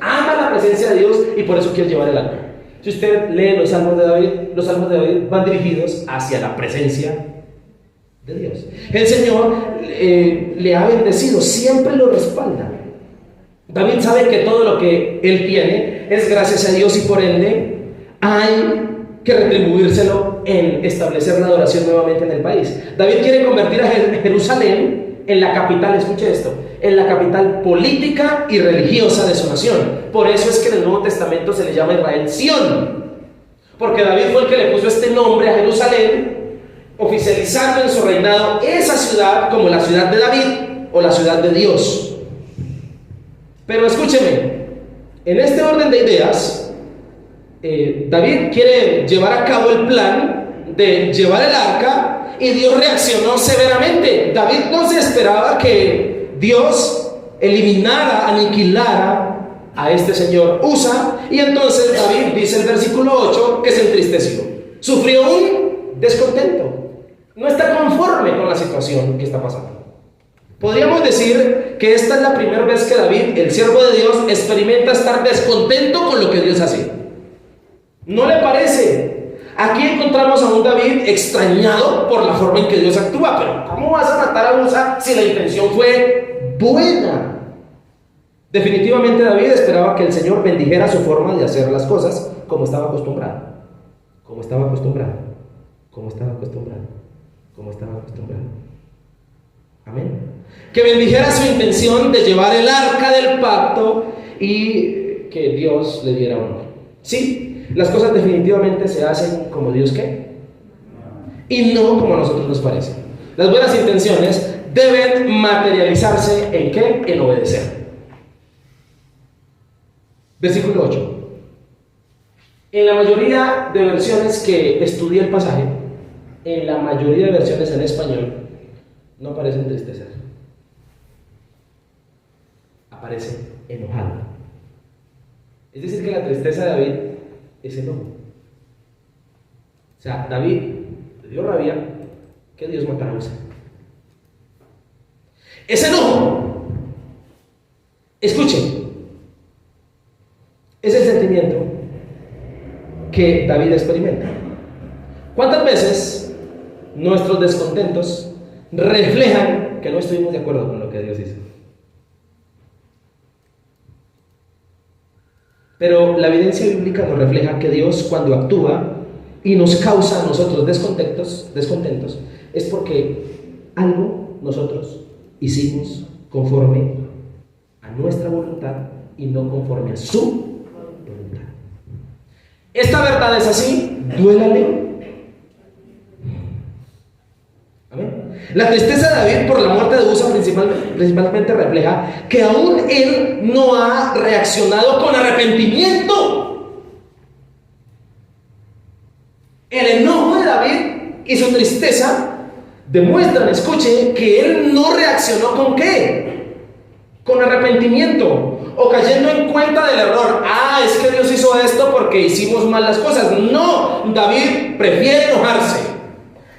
y por eso quiere llevar el arca. Si usted lee los salmos de David van dirigidos hacia la presencia de Dios. El Señor le ha bendecido, siempre lo respalda. David sabe que todo lo que él tiene es gracias a Dios, y por ende hay que retribuírselo en establecer la adoración nuevamente en el país. David quiere convertir a Jerusalén en la capital, escuche esto, en la capital política y religiosa de su nación. Por eso es que en el Nuevo Testamento se le llama Israel Sión, porque David fue el que le puso este nombre a Jerusalén, oficializando en su reinado esa ciudad como la ciudad de David o la ciudad de Dios. Pero escúcheme, en este orden de ideas, David quiere llevar a cabo el plan de llevar el arca, y Dios reaccionó severamente. David no se esperaba que Dios eliminara, aniquilara a este señor Usa, y entonces David, dice el versículo 8, que se entristeció, sufrió un descontento, no está conforme con la situación que está pasando. Podríamos decir que esta es la primera vez que David, el siervo de Dios, experimenta estar descontento con lo que Dios hace. ¿No le parece? Aquí encontramos a un David extrañado por la forma en que Dios actúa. Pero ¿cómo vas a matar a Usa si la intención fue buena? Definitivamente David esperaba que el Señor bendijera su forma de hacer las cosas como estaba acostumbrado. Amén. Que bendijera su intención de llevar el arca del pacto y que Dios le diera honor. Sí, las cosas definitivamente se hacen como Dios quiere y no como a nosotros nos parece. Las buenas intenciones deben materializarse ¿en qué? En obedecer. Versículo 8. En la mayoría de versiones que estudié el pasaje, en la mayoría de versiones en español, no aparece entristecer, aparece enojado. Es decir, que la tristeza de David es enojo. O sea, David le dio rabia que Dios matara a Usa. Es enojo. Escuchen, es el sentimiento que David experimenta. ¿Cuántas veces nuestros descontentos reflejan que no estuvimos de acuerdo con lo que Dios hizo? Pero la evidencia bíblica nos refleja que Dios, cuando actúa y nos causa a nosotros descontentos, es porque algo nosotros hicimos conforme a nuestra voluntad y no conforme a su voluntad. Esta verdad es así, duélale. Amén. La tristeza de David por la muerte de Usa principalmente refleja que aún él no ha reaccionado con arrepentimiento. El enojo de David y su tristeza demuestran, escuche, que él no reaccionó ¿con qué? Con arrepentimiento o cayendo en cuenta del error. Es que Dios hizo esto porque hicimos mal las cosas. No, David prefiere enojarse.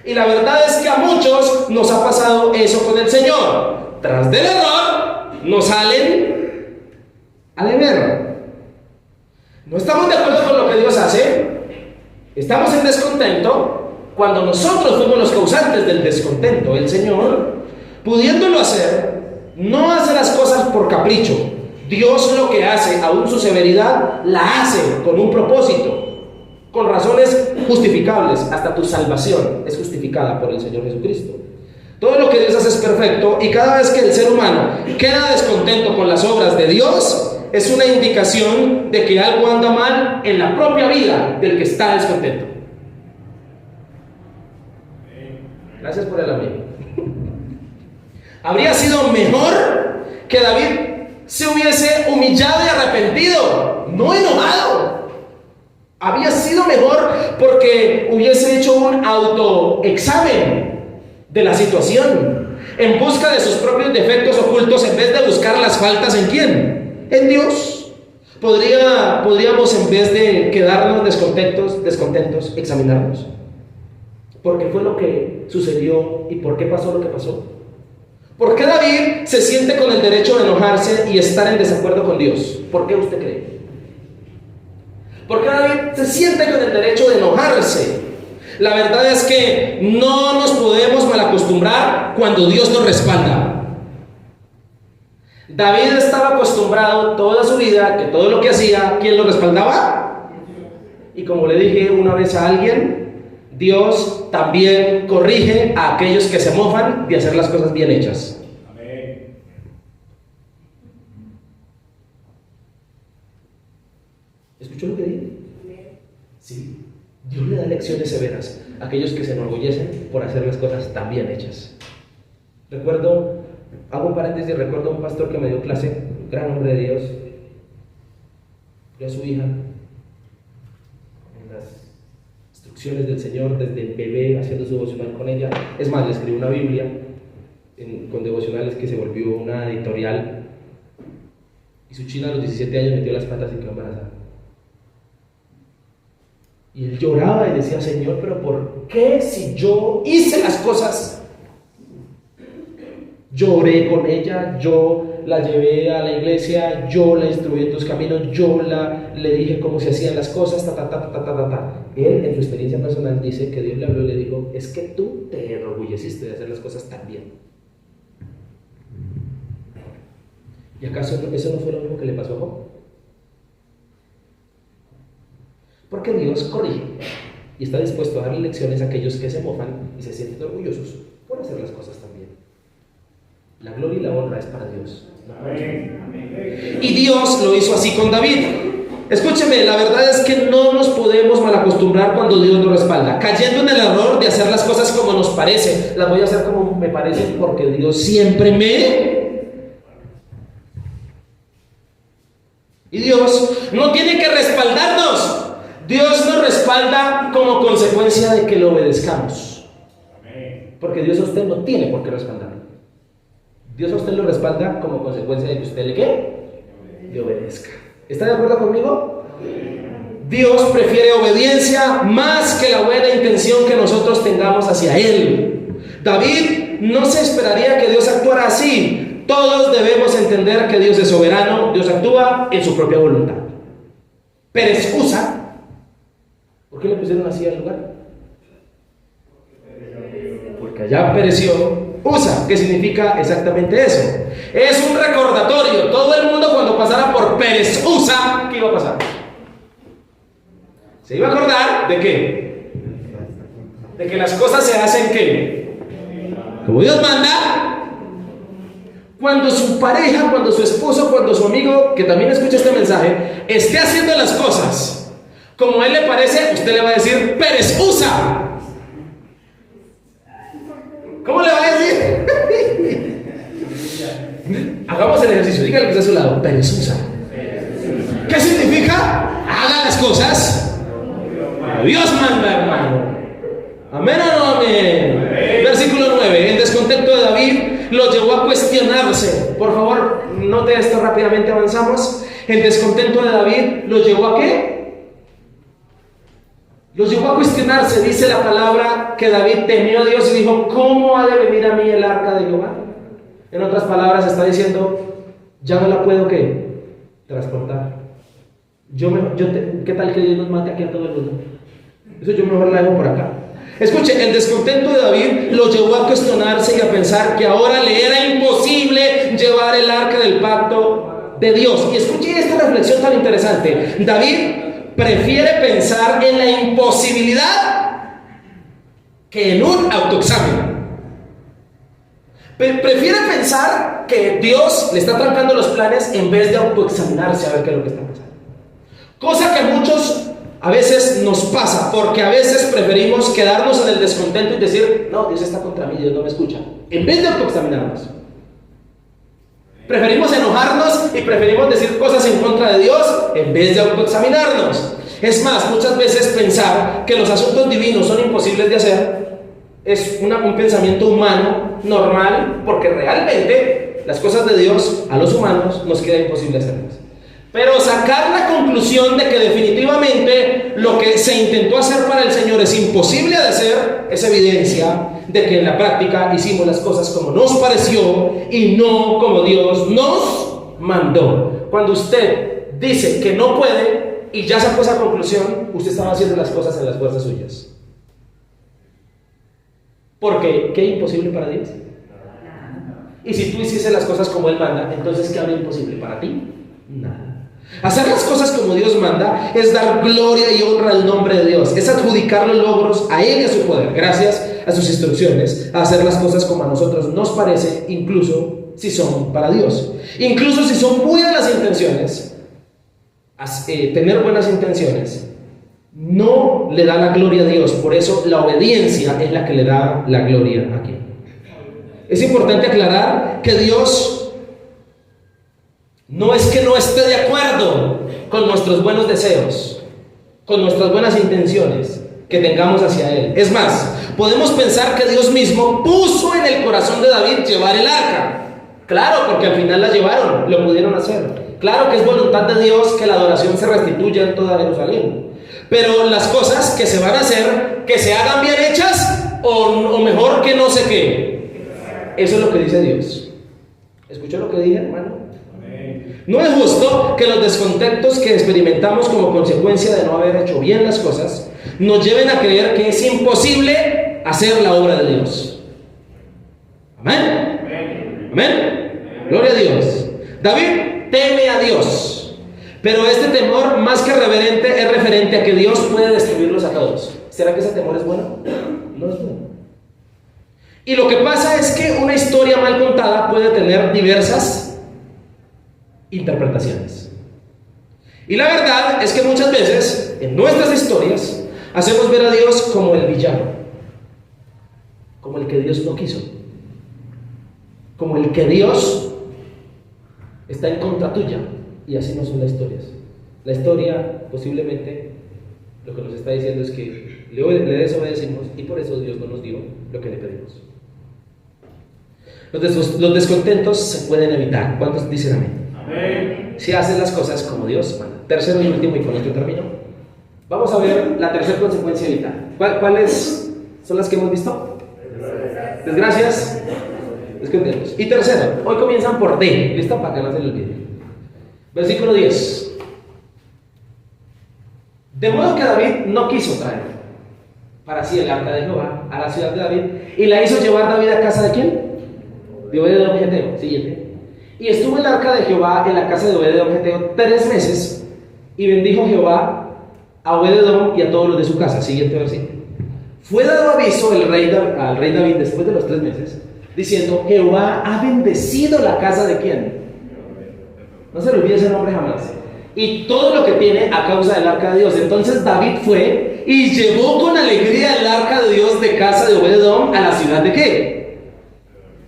Y la verdad es que a muchos nos ha pasado eso con el Señor. Tras del error nos salen a deber. No estamos de acuerdo con lo que Dios hace, estamos en descontento cuando nosotros fuimos los causantes del descontento. El Señor, pudiéndolo hacer, no hace las cosas por capricho. Dios lo que hace, aún su severidad, la hace con un propósito, con razones justificables. Hasta tu salvación es justificada por el Señor Jesucristo. Todo lo que Dios hace es perfecto, y cada vez que el ser humano queda descontento con las obras de Dios, es una indicación de que algo anda mal en la propia vida del que está descontento. Gracias por el amigo. Habría sido mejor que David se hubiese humillado y arrepentido, no enojado. Había sido mejor porque hubiese hecho un autoexamen de la situación, en busca de sus propios defectos ocultos, en vez de buscar las faltas ¿en quién? En Dios. Podríamos, en vez de quedarnos descontentos, examinarnos. ¿Por qué fue lo que sucedió y por qué pasó lo que pasó? ¿Por qué David se siente con el derecho de enojarse y estar en desacuerdo con Dios? ¿Por qué usted cree? ¿Por qué David se siente con el derecho de enojarse? La verdad es que no nos podemos malacostumbrar cuando Dios nos respalda. David estaba acostumbrado toda su vida que todo lo que hacía, ¿quién lo respaldaba? Y como le dije una vez a alguien, Dios también corrige a aquellos que se mofan de hacer las cosas bien hechas. Amén. ¿Escuchó lo que dije? Sí. Dios le da lecciones severas a aquellos que se enorgullecen por hacer las cosas tan bien hechas. Hago un paréntesis, recuerdo a un pastor que me dio clase, un gran hombre de Dios, y a su hija, en las instrucciones del Señor, desde bebé, haciendo su devocional con ella. Es más, le escribió una Biblia con devocionales que se volvió una editorial, y su china a los 17 años metió las patas y quedó embarazada. Y él lloraba y decía: Señor, pero ¿por qué si yo hice las cosas? Yo oré con ella, yo la llevé a la iglesia, yo la instruí en tus caminos, le dije cómo se hacían las cosas, Él, en su experiencia personal, dice que Dios le habló y le dijo: es que tú te enorgulleciste de hacer las cosas tan bien. ¿Y acaso eso no fue lo mismo que le pasó a Job? Porque Dios corrige y está dispuesto a darle lecciones a aquellos que se mofan y se sienten orgullosos por hacer las cosas tan bien. La gloria y la honra es para Dios. Amén. Y Dios lo hizo así con David. Escúcheme, la verdad es que no nos podemos malacostumbrar cuando Dios nos respalda, cayendo en el error de hacer las cosas como nos parece. Las voy a hacer como me parece porque Dios siempre me... Y Dios no tiene que respaldarnos. Dios nos respalda como consecuencia de que lo obedezcamos. Porque Dios a usted no tiene por qué respaldarlo. Dios a usted lo respalda como consecuencia de que usted le obedezca. ¿Está de acuerdo conmigo? Dios prefiere obediencia más que la buena intención que nosotros tengamos hacia Él. David no se esperaría que Dios actuara así. Todos debemos entender que Dios es soberano. Dios actúa en su propia voluntad. Pérez Usa, ¿por qué le pusieron así al lugar? Porque allá pereció Usa. ¿Qué significa exactamente eso? Es un recordatorio. Todo el mundo, cuando pasara por Pérez Usa, ¿qué iba a pasar? Se iba a acordar ¿de qué? De que las cosas se hacen ¿qué? Como Dios manda. Cuando su pareja, cuando su esposo, cuando su amigo, que también escucha este mensaje, esté haciendo las cosas como a él le parece, usted le va a decir: Pérez Usa. ¿Cómo le va a decir? Hagamos el ejercicio, dígale que está a su lado: Pérez Usa. ¿Qué significa? Haga las cosas como Dios manda, hermano. ¿Amén o no amén? Versículo 9. El descontento de David lo llevó a cuestionarse. Por favor, note esto rápidamente, avanzamos. El descontento de David lo llevó a ¿qué? Los llevó a cuestionarse. Dice la palabra que David temió a Dios y dijo: ¿cómo ha de venir a mí el arca de Jehová? En otras palabras está diciendo: ya no la puedo ¿qué? transportar. ¿Qué tal que Dios nos mate aquí a todo el mundo? Eso yo mejor la dejo por acá. Escuche, el descontento de David lo llevó a cuestionarse y a pensar que ahora le era imposible llevar el arca del pacto de Dios. Y escuche esta reflexión tan interesante. David prefiere pensar en la imposibilidad que en un autoexamen. Prefiere pensar que Dios le está trancando los planes en vez de autoexaminarse a ver qué es lo que está pasando. Cosa que a muchos a veces nos pasa, porque a veces preferimos quedarnos en el descontento y decir, no, Dios está contra mí, Dios no me escucha, en vez de autoexaminarnos. Preferimos enojarnos y preferimos decir cosas en contra de Dios en vez de autoexaminarnos. Es más, muchas veces pensar que los asuntos divinos son imposibles de hacer es un pensamiento humano normal, porque realmente las cosas de Dios a los humanos nos queda imposible hacerlas. Pero sacar la conclusión de que definitivamente lo que se intentó hacer para el Señor es imposible de hacer es evidencia de que en la práctica hicimos las cosas como nos pareció y no como Dios nos mandó. Cuando usted dice que no puede y ya sacó esa conclusión, usted estaba haciendo las cosas en las fuerzas suyas. Porque, ¿qué es imposible para Dios? Y si tú hiciste las cosas como Él manda, entonces ¿qué habría imposible para ti? Nada. Hacer las cosas como Dios manda es dar gloria y honra al nombre de Dios, es adjudicar los logros a Él y a su poder, gracias a sus instrucciones, a hacer las cosas como a nosotros nos parece, incluso si son para Dios. Incluso si son buenas las intenciones, tener buenas intenciones no le da la gloria a Dios. Por eso la obediencia es la que le da la gloria aquí. Es importante aclarar que Dios no es que no esté de acuerdo con nuestros buenos deseos, con nuestras buenas intenciones que tengamos hacia Él. Es más, podemos pensar que Dios mismo puso en el corazón de David llevar el arca. Claro, porque al final la llevaron, lo pudieron hacer. Claro que es voluntad de Dios que la adoración se restituya en toda Jerusalén. Pero las cosas que se van a hacer, que se hagan bien hechas o mejor que no sé qué. Eso es lo que dice Dios. ¿Escuchó lo que dije, hermano? No es justo que los descontentos que experimentamos como consecuencia de no haber hecho bien las cosas nos lleven a creer que es imposible hacer la obra de Dios. Amén. Amén. Gloria a Dios. David teme a Dios, pero este temor más que reverente es referente a que Dios puede destruirlos a todos. ¿Será que ese temor es bueno? No es bueno. Y lo que pasa es que una historia mal contada puede tener diversas interpretaciones. Y la verdad es que muchas veces en nuestras historias hacemos ver a Dios como el villano, como el que Dios no quiso, como el que Dios está en contra tuya. Y así no son las historias. La historia posiblemente lo que nos está diciendo es que le desobedecimos y por eso Dios no nos dio lo que le pedimos. Los descontentos se pueden evitar. ¿Cuántos dicen amén? Amén. Si haces las cosas como Dios manda. Tercero y último, y con esto termino. Vamos a ver la tercera consecuencia evitar. ¿Cuáles son las que hemos visto? Desgracias, descontentos. Y tercero, hoy comienzan por D. ¿Listo? Para que no se le olvide. Versículo 10. De modo que David no quiso traer para sí el arca de Jehová a la ciudad de David, y la hizo llevar David a casa de ¿quién? De Obed-edom Geteo. Siguiente. Y estuvo el arca de Jehová en la casa de Obed-edom Geteo 3 meses, y bendijo Jehová a Obed-edom y a todos los de su casa. Siguiente versículo. Fue dado aviso al rey David después de los 3 meses, diciendo: Jehová ha bendecido la casa de ¿quién? No se le olvide ese nombre jamás. Y todo lo que tiene a causa del arca de Dios. Entonces David fue y llevó con alegría el arca de Dios de casa de Obed-edom a la ciudad de ¿qué?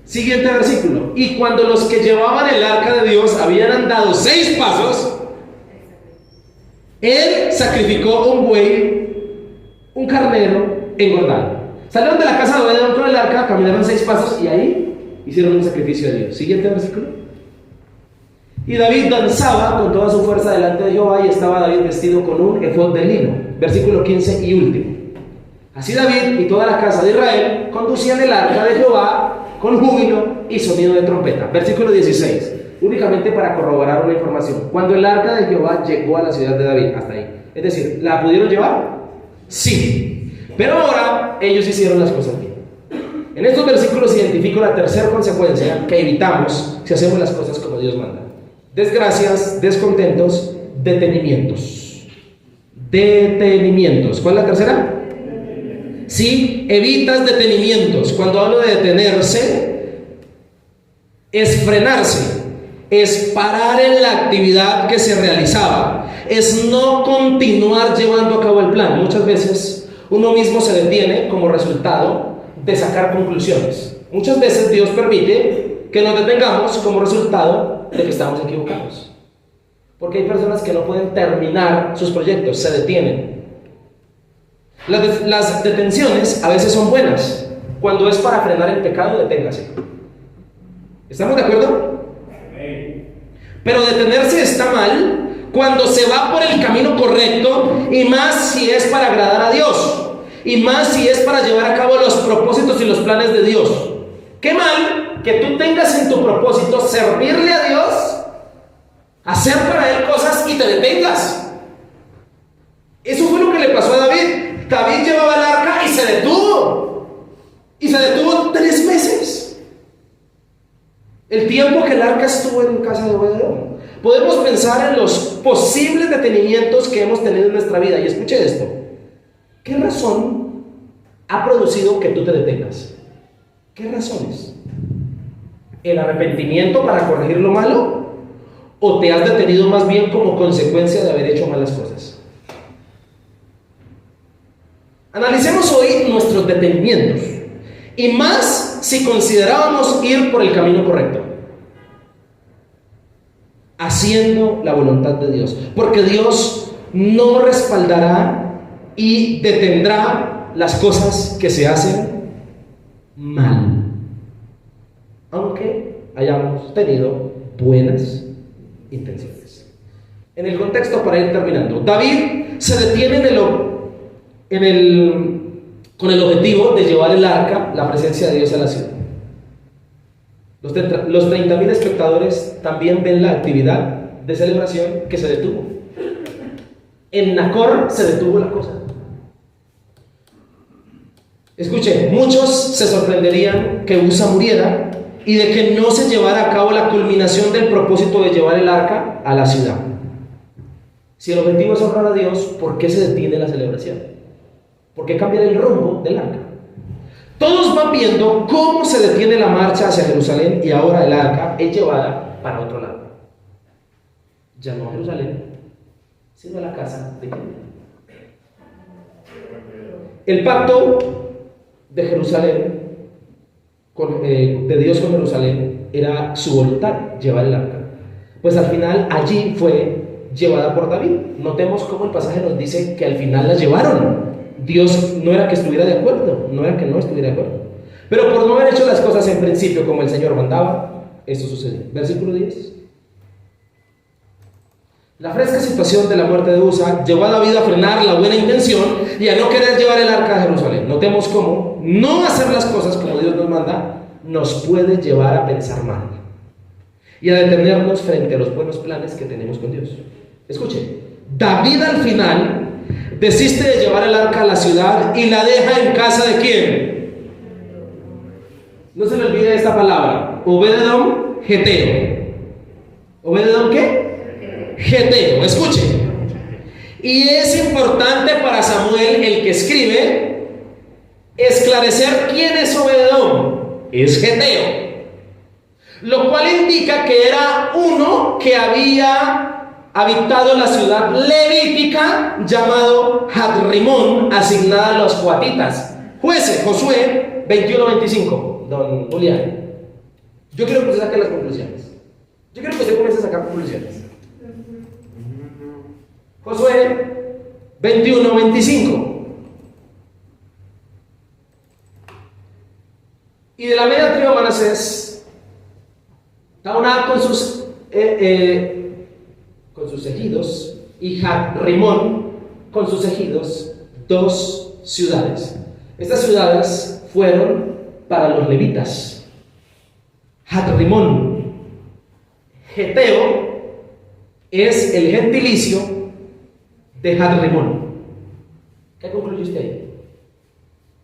Siguiente versículo. Y cuando los que llevaban el arca de Dios habían andado 6 pasos, él sacrificó un buey, un carnero engordado. Salieron de la casa de Obed-edom con el arca, caminaron 6 pasos y ahí hicieron un sacrificio a Dios. Siguiente versículo. Y David danzaba con toda su fuerza delante de Jehová, y estaba David vestido con un efod de lino. Versículo 15 y último. Así David y toda la casa de Israel conducían el arca de Jehová con júbilo y sonido de trompeta. Versículo 16. únicamente para corroborar una información. Cuando el arca de Jehová llegó a la ciudad de David, hasta ahí. Es decir, ¿la pudieron llevar? Sí. Pero ahora ellos hicieron las cosas bien. En estos versículos identifico la tercera consecuencia que evitamos si hacemos las cosas como Dios manda. Desgracias, descontentos, detenimientos. Detenimientos. ¿Cuál es la tercera? Si evitas detenimientos. Cuando hablo de detenerse, es frenarse, es parar en la actividad que se realizaba, es no continuar llevando a cabo el plan. Muchas veces uno mismo se detiene como resultado de sacar conclusiones. Muchas veces Dios permite que nos detengamos como resultado de que estamos equivocados. Porque hay personas que no pueden terminar sus proyectos, se detienen. Las detenciones a veces son buenas. Cuando es para frenar el pecado, deténgase. ¿Estamos de acuerdo? Pero detenerse está mal cuando se va por el camino correcto, y más si es para agradar a Dios, y más si es para llevar a cabo los propósitos y los planes de Dios. Qué mal que tú tengas en tu propósito servirle a Dios, hacer para Él cosas y te detengas. Eso fue lo que le pasó a David. David llevaba el arca y se detuvo. Y se detuvo 3 meses. El tiempo que el arca estuvo en casa de Obed-edom. Podemos pensar en los posibles detenimientos que hemos tenido en nuestra vida. Y escuche esto. ¿Qué razón ha producido que tú te detengas? ¿Qué razones? ¿El arrepentimiento para corregir lo malo? ¿O te has detenido más bien como consecuencia de haber hecho malas cosas? Analicemos hoy nuestros detenimientos, y más si considerábamos ir por el camino correcto, haciendo la voluntad de Dios, porque Dios no respaldará y detendrá las cosas que se hacen mal, aunque hayamos tenido buenas intenciones. En el contexto, para ir terminando, David se detiene con el objetivo de llevar el arca, la presencia de Dios, a la ciudad. Los 30.000 espectadores también ven la actividad de celebración que se detuvo. En Nacor se detuvo la cosa. Escuchen, muchos se sorprenderían que Usa muriera y de que no se llevara a cabo la culminación del propósito de llevar el arca a la ciudad. Si el objetivo es honrar a Dios, ¿por qué se detiene la celebración? ¿Por qué cambiar el rumbo del arca? Todos van viendo cómo se detiene la marcha hacia Jerusalén, y ahora el arca es llevada para otro lado. Ya no a Jerusalén, sino a la casa de quién. El pacto de Jerusalén, de Dios con Jerusalén, era su voluntad, llevar el arca. Pues al final allí fue llevada por David. Notemos cómo el pasaje nos dice que al final la llevaron. Dios no era que estuviera de acuerdo, no era que no estuviera de acuerdo, pero por no haber hecho las cosas en principio como el Señor mandaba, esto sucedió. Versículo 10. La fresca situación de la muerte de Usa llevó a David a frenar la buena intención y a no querer llevar el arca a Jerusalén. Notemos cómo no hacer las cosas como Dios nos manda nos puede llevar a pensar mal y a detenernos frente a los buenos planes que tenemos con Dios. Escuchen, David al final desiste de llevar el arca a la ciudad y la deja en casa de ¿quién? No se le olvide esta palabra. Obed-edom, geteo. ¿Obed-edom qué? Geteo. Escuchen. Y es importante para Samuel, el que escribe, esclarecer quién es Obed-edom. Es geteo. Lo cual indica que era uno que había habitado la ciudad levítica llamado Hadrimón, asignada a los coatitas. Jueces, Josué 21-25. Don Julián, yo quiero que usted saque las conclusiones. Yo quiero que usted comience a sacar conclusiones. Josué 21-25. Y de la media tribu de Manasés, Taoná con sus ejidos, y Hadrimón con sus ejidos, 2 ciudades. Estas ciudades fueron para los levitas: Hadrimón, Geteo es el gentilicio de Hadrimón. ¿Qué concluye usted ahí?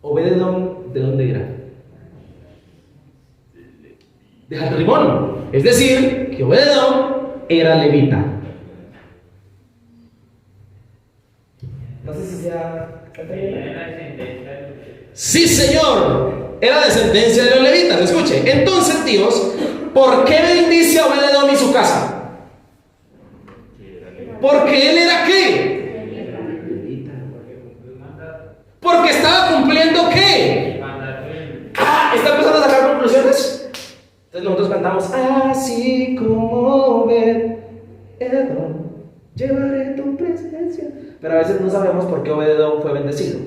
Obed-edom, ¿de dónde era? De Hadrimón. Es decir, que Obed-edom era levita. No sé si sea... Sí, señor, era descendencia de los levitas. Escuche, entonces Dios, ¿por qué bendice a Obed-edom y su casa? Porque él era ¿qué? Porque estaba cumpliendo ¿qué? ¿Está empezando a sacar conclusiones? Entonces nosotros cantamos, así como Obed-edom, llevaré tu presencia. Pero a veces no sabemos por qué Obed-edom fue bendecido.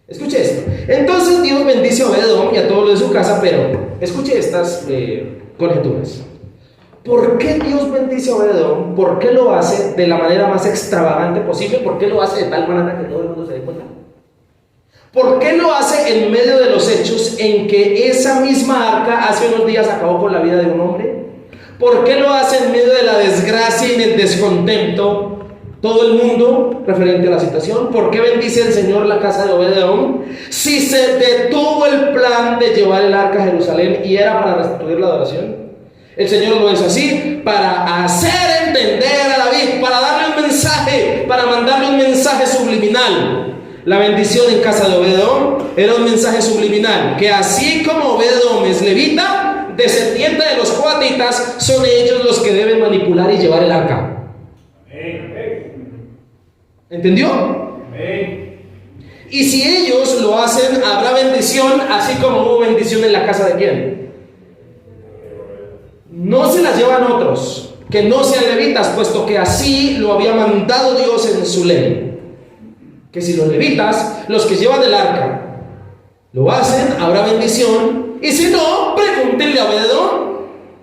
Escuche esto. Entonces Dios bendice a Obed-edom y a todo lo de su casa, pero escuche estas conjeturas. ¿Por qué Dios bendice a Obed-edom? ¿Por qué lo hace de la manera más extravagante posible? ¿Por qué lo hace de tal manera que todo el mundo se dé cuenta? ¿Por qué lo hace en medio de los hechos en que esa misma arca hace unos días acabó con la vida de un hombre? ¿Por qué lo hace en medio de la desgracia y el descontento todo el mundo referente a la situación? ¿Por qué bendice el Señor la casa de Obed-edom? Si se detuvo el plan de llevar el arca a Jerusalén y era para restituir la adoración, el Señor lo hizo así para hacer entender a David, para darle un mensaje, para mandarle un mensaje subliminal. La bendición en casa de Obed-edom era un mensaje subliminal, que así como Obed-edom es levita, descendiente de los coatitas, son ellos los que deben manipular y llevar el arca. ¿Entendió? Y si ellos lo hacen, habrá bendición, así como hubo bendición en la casa de ¿quién? No se las llevan otros, que no sean levitas, puesto que así lo había mandado Dios en su ley. Que si los levitas, los que llevan el arca, lo hacen, habrá bendición. Y si no, pregúntenle a Obed-edom,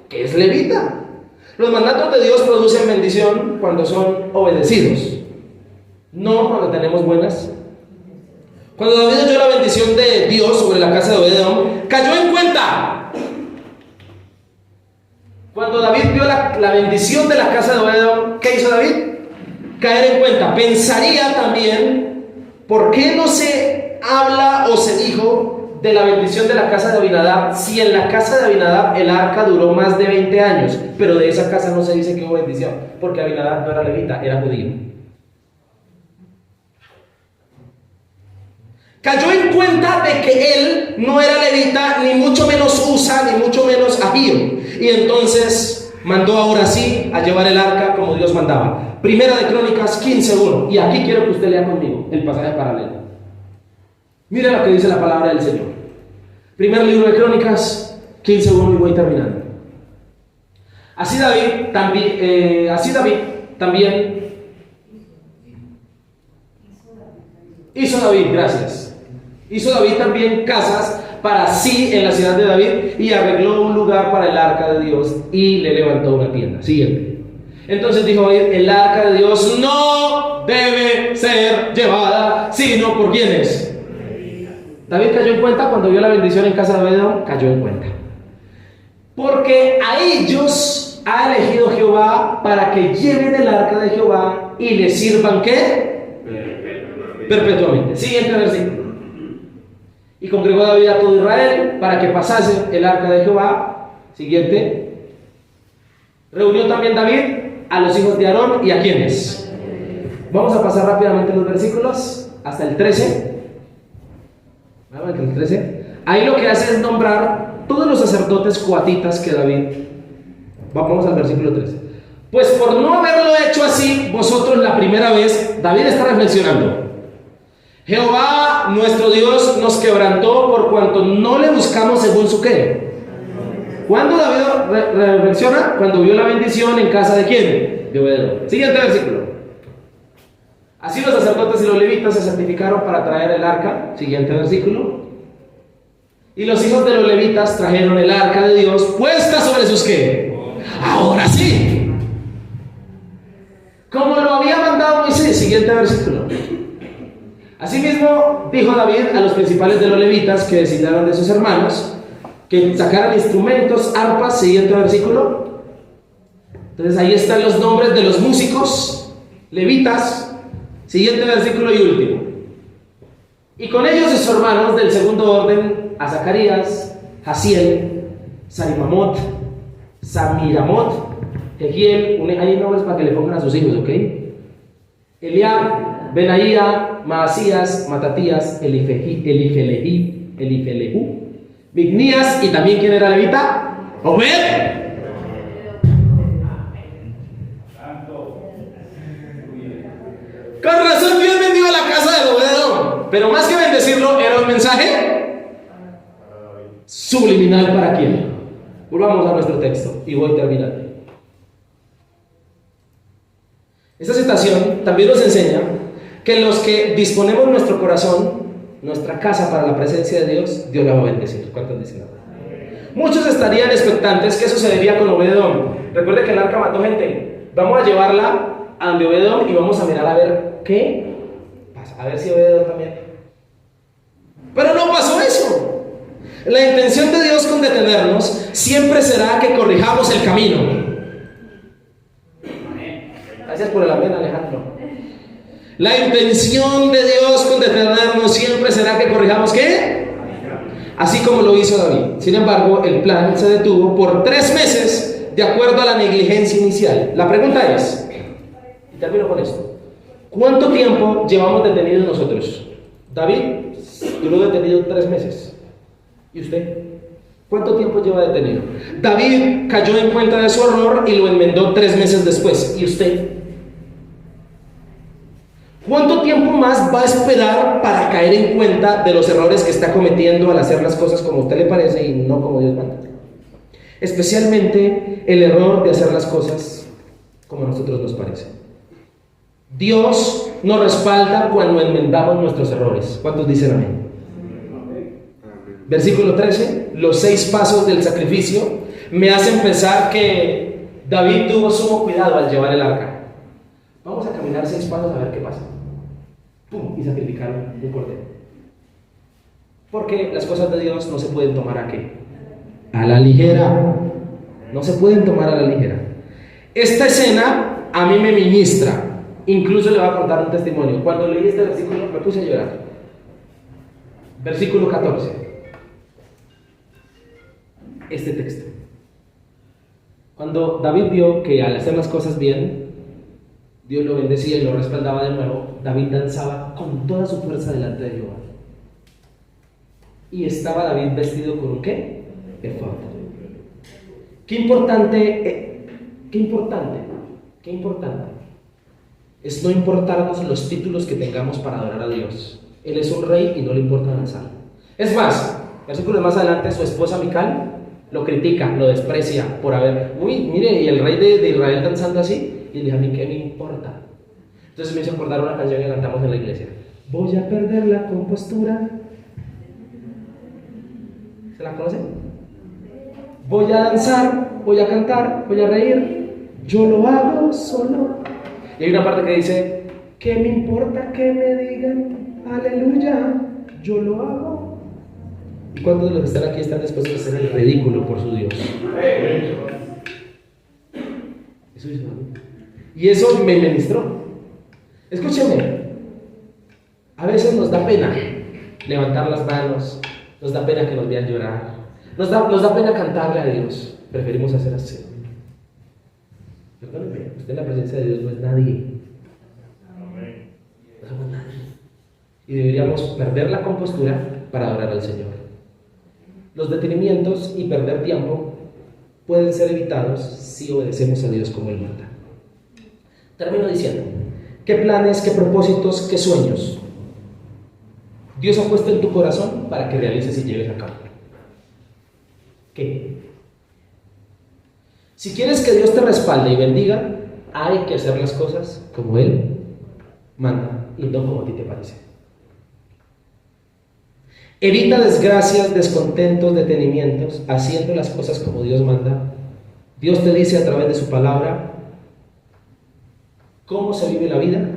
que es levita. Los mandatos de Dios producen bendición cuando son obedecidos, no cuando tenemos buenas. Cuando David oyó la bendición de Dios sobre la casa de Obed-edom, cayó en cuenta. Cuando David vio la bendición de la casa de Obed-edom, ¿qué hizo David? Caer en cuenta. Pensaría también, ¿por qué no se habla o se dijo de la bendición de la casa de Abinadab si en la casa de Abinadab el arca duró más de 20 años? Pero de esa casa no se dice que hubo bendición, porque Abinadab no era levita, era judío. Cayó en cuenta de que él no era levita, ni mucho menos Usa, ni mucho menos Ahío. Y entonces mandó ahora sí a llevar el arca como Dios mandaba. Primera de Crónicas 15:1. Y aquí quiero que usted lea conmigo el pasaje paralelo. Mire lo que dice la palabra del Señor. Primer libro de Crónicas 15:1, y voy terminando. Así David también hizo David, gracias. Hizo David también casas para sí en la ciudad de David y arregló un lugar para el arca de Dios y le levantó una tienda. Siguiente. Entonces dijo David, el arca de Dios no debe ser llevada sino por ¿quiénes? David cayó en cuenta cuando vio la bendición en casa de Obed-edom, cayó en cuenta. Porque a ellos ha elegido Jehová para que lleven el arca de Jehová y le sirvan ¿qué? Perpetuamente. Siguiente versículo. Y congregó David a todo Israel para que pasase el arca de Jehová. Siguiente. Reunió también David a los hijos de Aarón y a ¿quiénes? Vamos a pasar rápidamente los versículos hasta el 13. El 13. Ahí lo que hace es nombrar todos los sacerdotes coatitas que David. Vamos al versículo 13. Pues por no haberlo hecho así, vosotros la primera vez, David está reflexionando. Jehová, nuestro Dios, nos quebrantó por cuanto no le buscamos según su qué. ¿Cuándo David reflexiona? Cuando vio la bendición en casa de quién? De Obed-edom. Siguiente versículo. Así los sacerdotes y los levitas se santificaron para traer el arca. Siguiente versículo. Y los hijos de los levitas trajeron el arca de Dios puesta sobre sus qué. Ahora sí. Como lo había mandado Moisés. Siguiente versículo. Asimismo dijo David a los principales de los levitas que designaron de sus hermanos, que sacaran instrumentos, arpas, siguiente versículo. Entonces ahí están los nombres de los músicos, levitas, siguiente versículo y último. Y con ellos sus hermanos del segundo orden, a Zacarías, Jaziel, Sarimamot, Samiramot, Jehiel, hay nombres para que le pongan a sus hijos, ¿ok? Eliab, Benaía, Maasías, Matatías, Elifelehu, Mignías, y también ¿quién era levita? Obed. Con razón Dios bendijo la casa de Obed, pero más que bendecirlo, era un mensaje subliminal para quién. Volvamos a nuestro texto y voy terminando. Esta citación también nos enseña que los que disponemos nuestro corazón, nuestra casa para la presencia de Dios, Dios la va a bendecir. ¿Cuántos dicen nada? Muchos estarían expectantes. ¿Qué sucedería con Obed-edom? Recuerde que el arca mató gente. Vamos a llevarla a donde Obed-edom y vamos a mirar a ver qué pasa, a ver si Obed-edom también. Pero no pasó eso. La intención de Dios con detenernos siempre será que corrijamos el camino. Gracias por el amén, Alejandro. La intención de Dios con detenernos siempre será que corrijamos ¿qué? Así como lo hizo David. Sin embargo, el plan se detuvo por 3 meses de acuerdo a la negligencia inicial. La pregunta es, y termino con esto, ¿cuánto tiempo llevamos detenidos nosotros? David duró detenido 3 meses. ¿Y usted? ¿Cuánto tiempo lleva detenido? David cayó en cuenta de su error y lo enmendó 3 meses después. ¿Y usted? ¿Cuánto tiempo más va a esperar para caer en cuenta de los errores que está cometiendo al hacer las cosas como a usted le parece y no como Dios manda? Especialmente el error de hacer las cosas como a nosotros nos parece. Dios nos respalda cuando enmendamos nuestros errores. ¿Cuántos dicen amén? Versículo 13, los 6 pasos del sacrificio me hacen pensar que David tuvo sumo cuidado al llevar el arca. Vamos a caminar 6 pasos a ver qué pasa. ¡Pum! Y sacrificaron un cordero. Porque las cosas de Dios no se pueden tomar ¿a qué? A la ligera. No se pueden tomar a la ligera. Esta escena a mí me ministra. Incluso le voy a contar un testimonio. Cuando leí este versículo me puse a llorar. Versículo 14. Este texto. Cuando David vio que al hacer las cosas bien, Dios lo bendecía y lo respaldaba de nuevo, David danzaba con toda su fuerza delante de Jehová. Y estaba David vestido con un ¿qué? Efod. Qué importante es no importarnos los títulos que tengamos para adorar a Dios. Él es un rey y no le importa danzar. Es más, versículos más adelante, su esposa Mical lo critica, lo desprecia por haber, mire, y el rey de Israel danzando así. Y le dije, a mí qué me importa. Entonces me hizo acordar una canción que cantamos en la iglesia. Voy a perder la compostura. ¿Se la conocen? Voy a danzar, voy a cantar, voy a reír. Yo lo hago solo. Y hay una parte que dice, ¿qué me importa que me digan? Aleluya, yo lo hago. ¿Y cuántos de los que están aquí están dispuestos a hacer el ridículo por su Dios? Eso hizo David. Y eso me ministró. Escúcheme, a veces nos da pena levantar las manos, nos da pena que nos vean llorar, nos da pena cantarle a Dios. Preferimos hacer así. Perdóneme, usted en la presencia de Dios no es nadie. No somos nadie. Y deberíamos perder la compostura para adorar al Señor. Los detenimientos y perder tiempo pueden ser evitados si obedecemos a Dios como Él manda. Termino diciendo, ¿qué planes, qué propósitos, qué sueños Dios ha puesto en tu corazón para que realices y lleves a cabo? ¿Qué? Si quieres que Dios te respalde y bendiga, hay que hacer las cosas como Él manda y no como a ti te parece. Evita desgracias, descontentos, detenimientos, haciendo las cosas como Dios manda. Dios te dice a través de su palabra cómo se vive la vida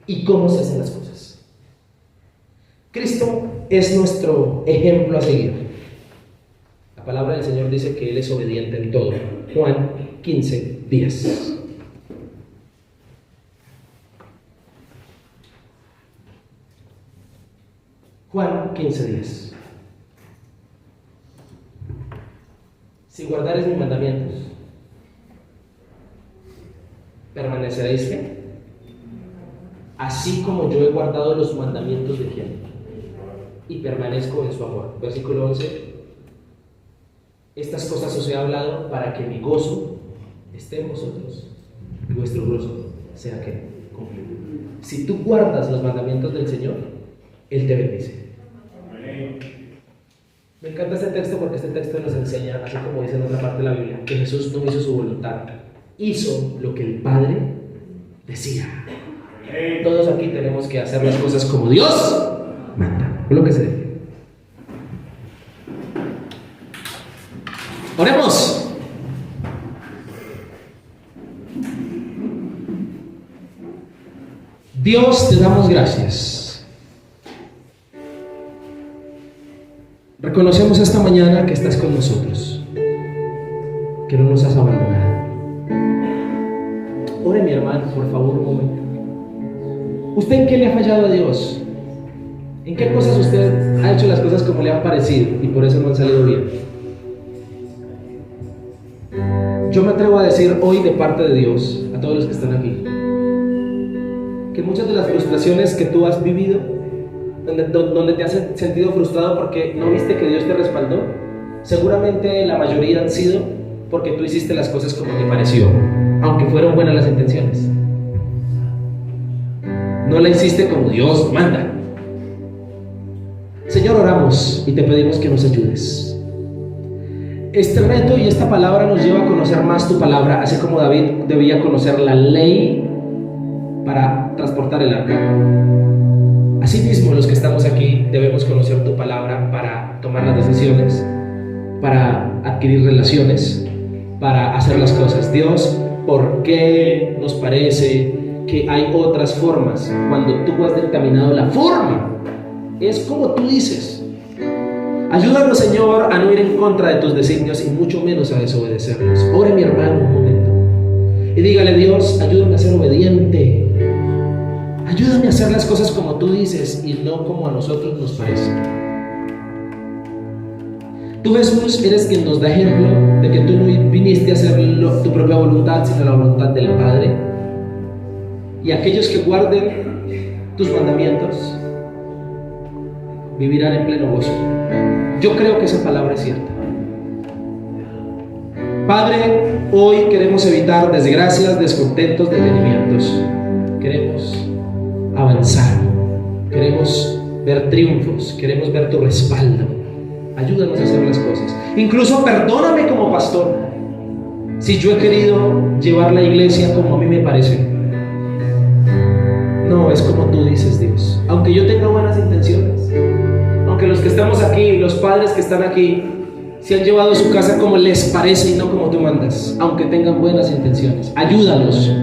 y cómo se hacen las cosas. Cristo es nuestro ejemplo a seguir. La palabra del Señor dice que Él es obediente en todo. Juan 15:10. Juan 15:10. Si guardareis mis mandamientos, permaneceréis ¿qué? Así como yo he guardado los mandamientos de quién, y permanezco en su amor. Versículo 11. Estas cosas os he hablado para que mi gozo esté en vosotros y vuestro gozo sea ¿qué? Cumplido. Si tú guardas los mandamientos del Señor, Él te bendice. Me encanta este texto porque este texto nos enseña, así como dice en otra parte de la Biblia, que Jesús no hizo su voluntad, hizo lo que el Padre decía. Todos aquí tenemos que hacer las cosas como Dios manda, por lo que se debe. Oremos. Dios, te damos gracias. Reconocemos esta mañana que estás con nosotros, que no nos has abandonado. Ore, mi hermano, por favor, un momento. ¿Usted en qué le ha fallado a Dios? ¿En qué cosas usted ha hecho las cosas como le han parecido y por eso no han salido bien? Yo me atrevo a decir hoy de parte de Dios, a todos los que están aquí, que muchas de las frustraciones que tú has vivido, donde te has sentido frustrado porque no viste que Dios te respaldó, seguramente la mayoría han sido porque tú hiciste las cosas como te pareció, aunque fueron buenas las intenciones. No la hiciste como Dios manda. Señor, oramos y te pedimos que nos ayudes. Este reto y esta palabra nos lleva a conocer más tu palabra, así como David debía conocer la ley para transportar el arca. Asimismo, los que estamos aquí debemos conocer tu palabra para tomar las decisiones, para adquirir relaciones, para hacer las cosas. Dios, ¿por qué nos parece que hay otras formas cuando tú has determinado la forma? Es como tú dices. Ayúdanos, Señor, a no ir en contra de tus designios y mucho menos a desobedecerlos. Ore, mi hermano, un momento y dígale: Dios, ayúdame a ser obediente. Ayúdame a hacer las cosas como tú dices y no como a nosotros nos parece. Tú, Jesús, eres quien nos da ejemplo de que tú no viniste a hacer tu propia voluntad, sino la voluntad del Padre. Y aquellos que guarden tus mandamientos vivirán en pleno gozo. Yo creo que esa palabra es cierta. Padre, hoy queremos evitar desgracias, descontentos, detenimientos. Queremos avanzar, queremos ver triunfos, queremos ver tu respaldo. Ayúdanos a hacer las cosas. Incluso perdóname como pastor si yo he querido llevar la iglesia como a mí me parece. No, es como tú dices, Dios. Aunque yo tenga buenas intenciones, aunque los que estamos aquí, los padres que están aquí, se han llevado su casa como les parece y no como tú mandas, aunque tengan buenas intenciones. Ayúdalos.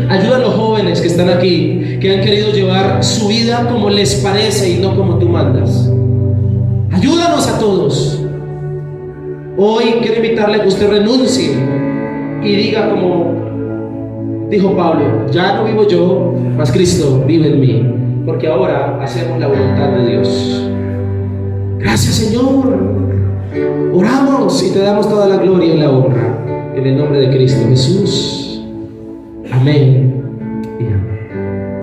Ayuda a los jóvenes que están aquí, que han querido llevar su vida como les parece y no como tú mandas. Ayúdanos a todos. Hoy quiero invitarle a que usted renuncie y diga como dijo Pablo: ya no vivo yo, mas Cristo vive en mí, porque ahora hacemos la voluntad de Dios. Gracias, Señor. Oramos y te damos toda la gloria y la honra en el nombre de Cristo Jesús. Amén.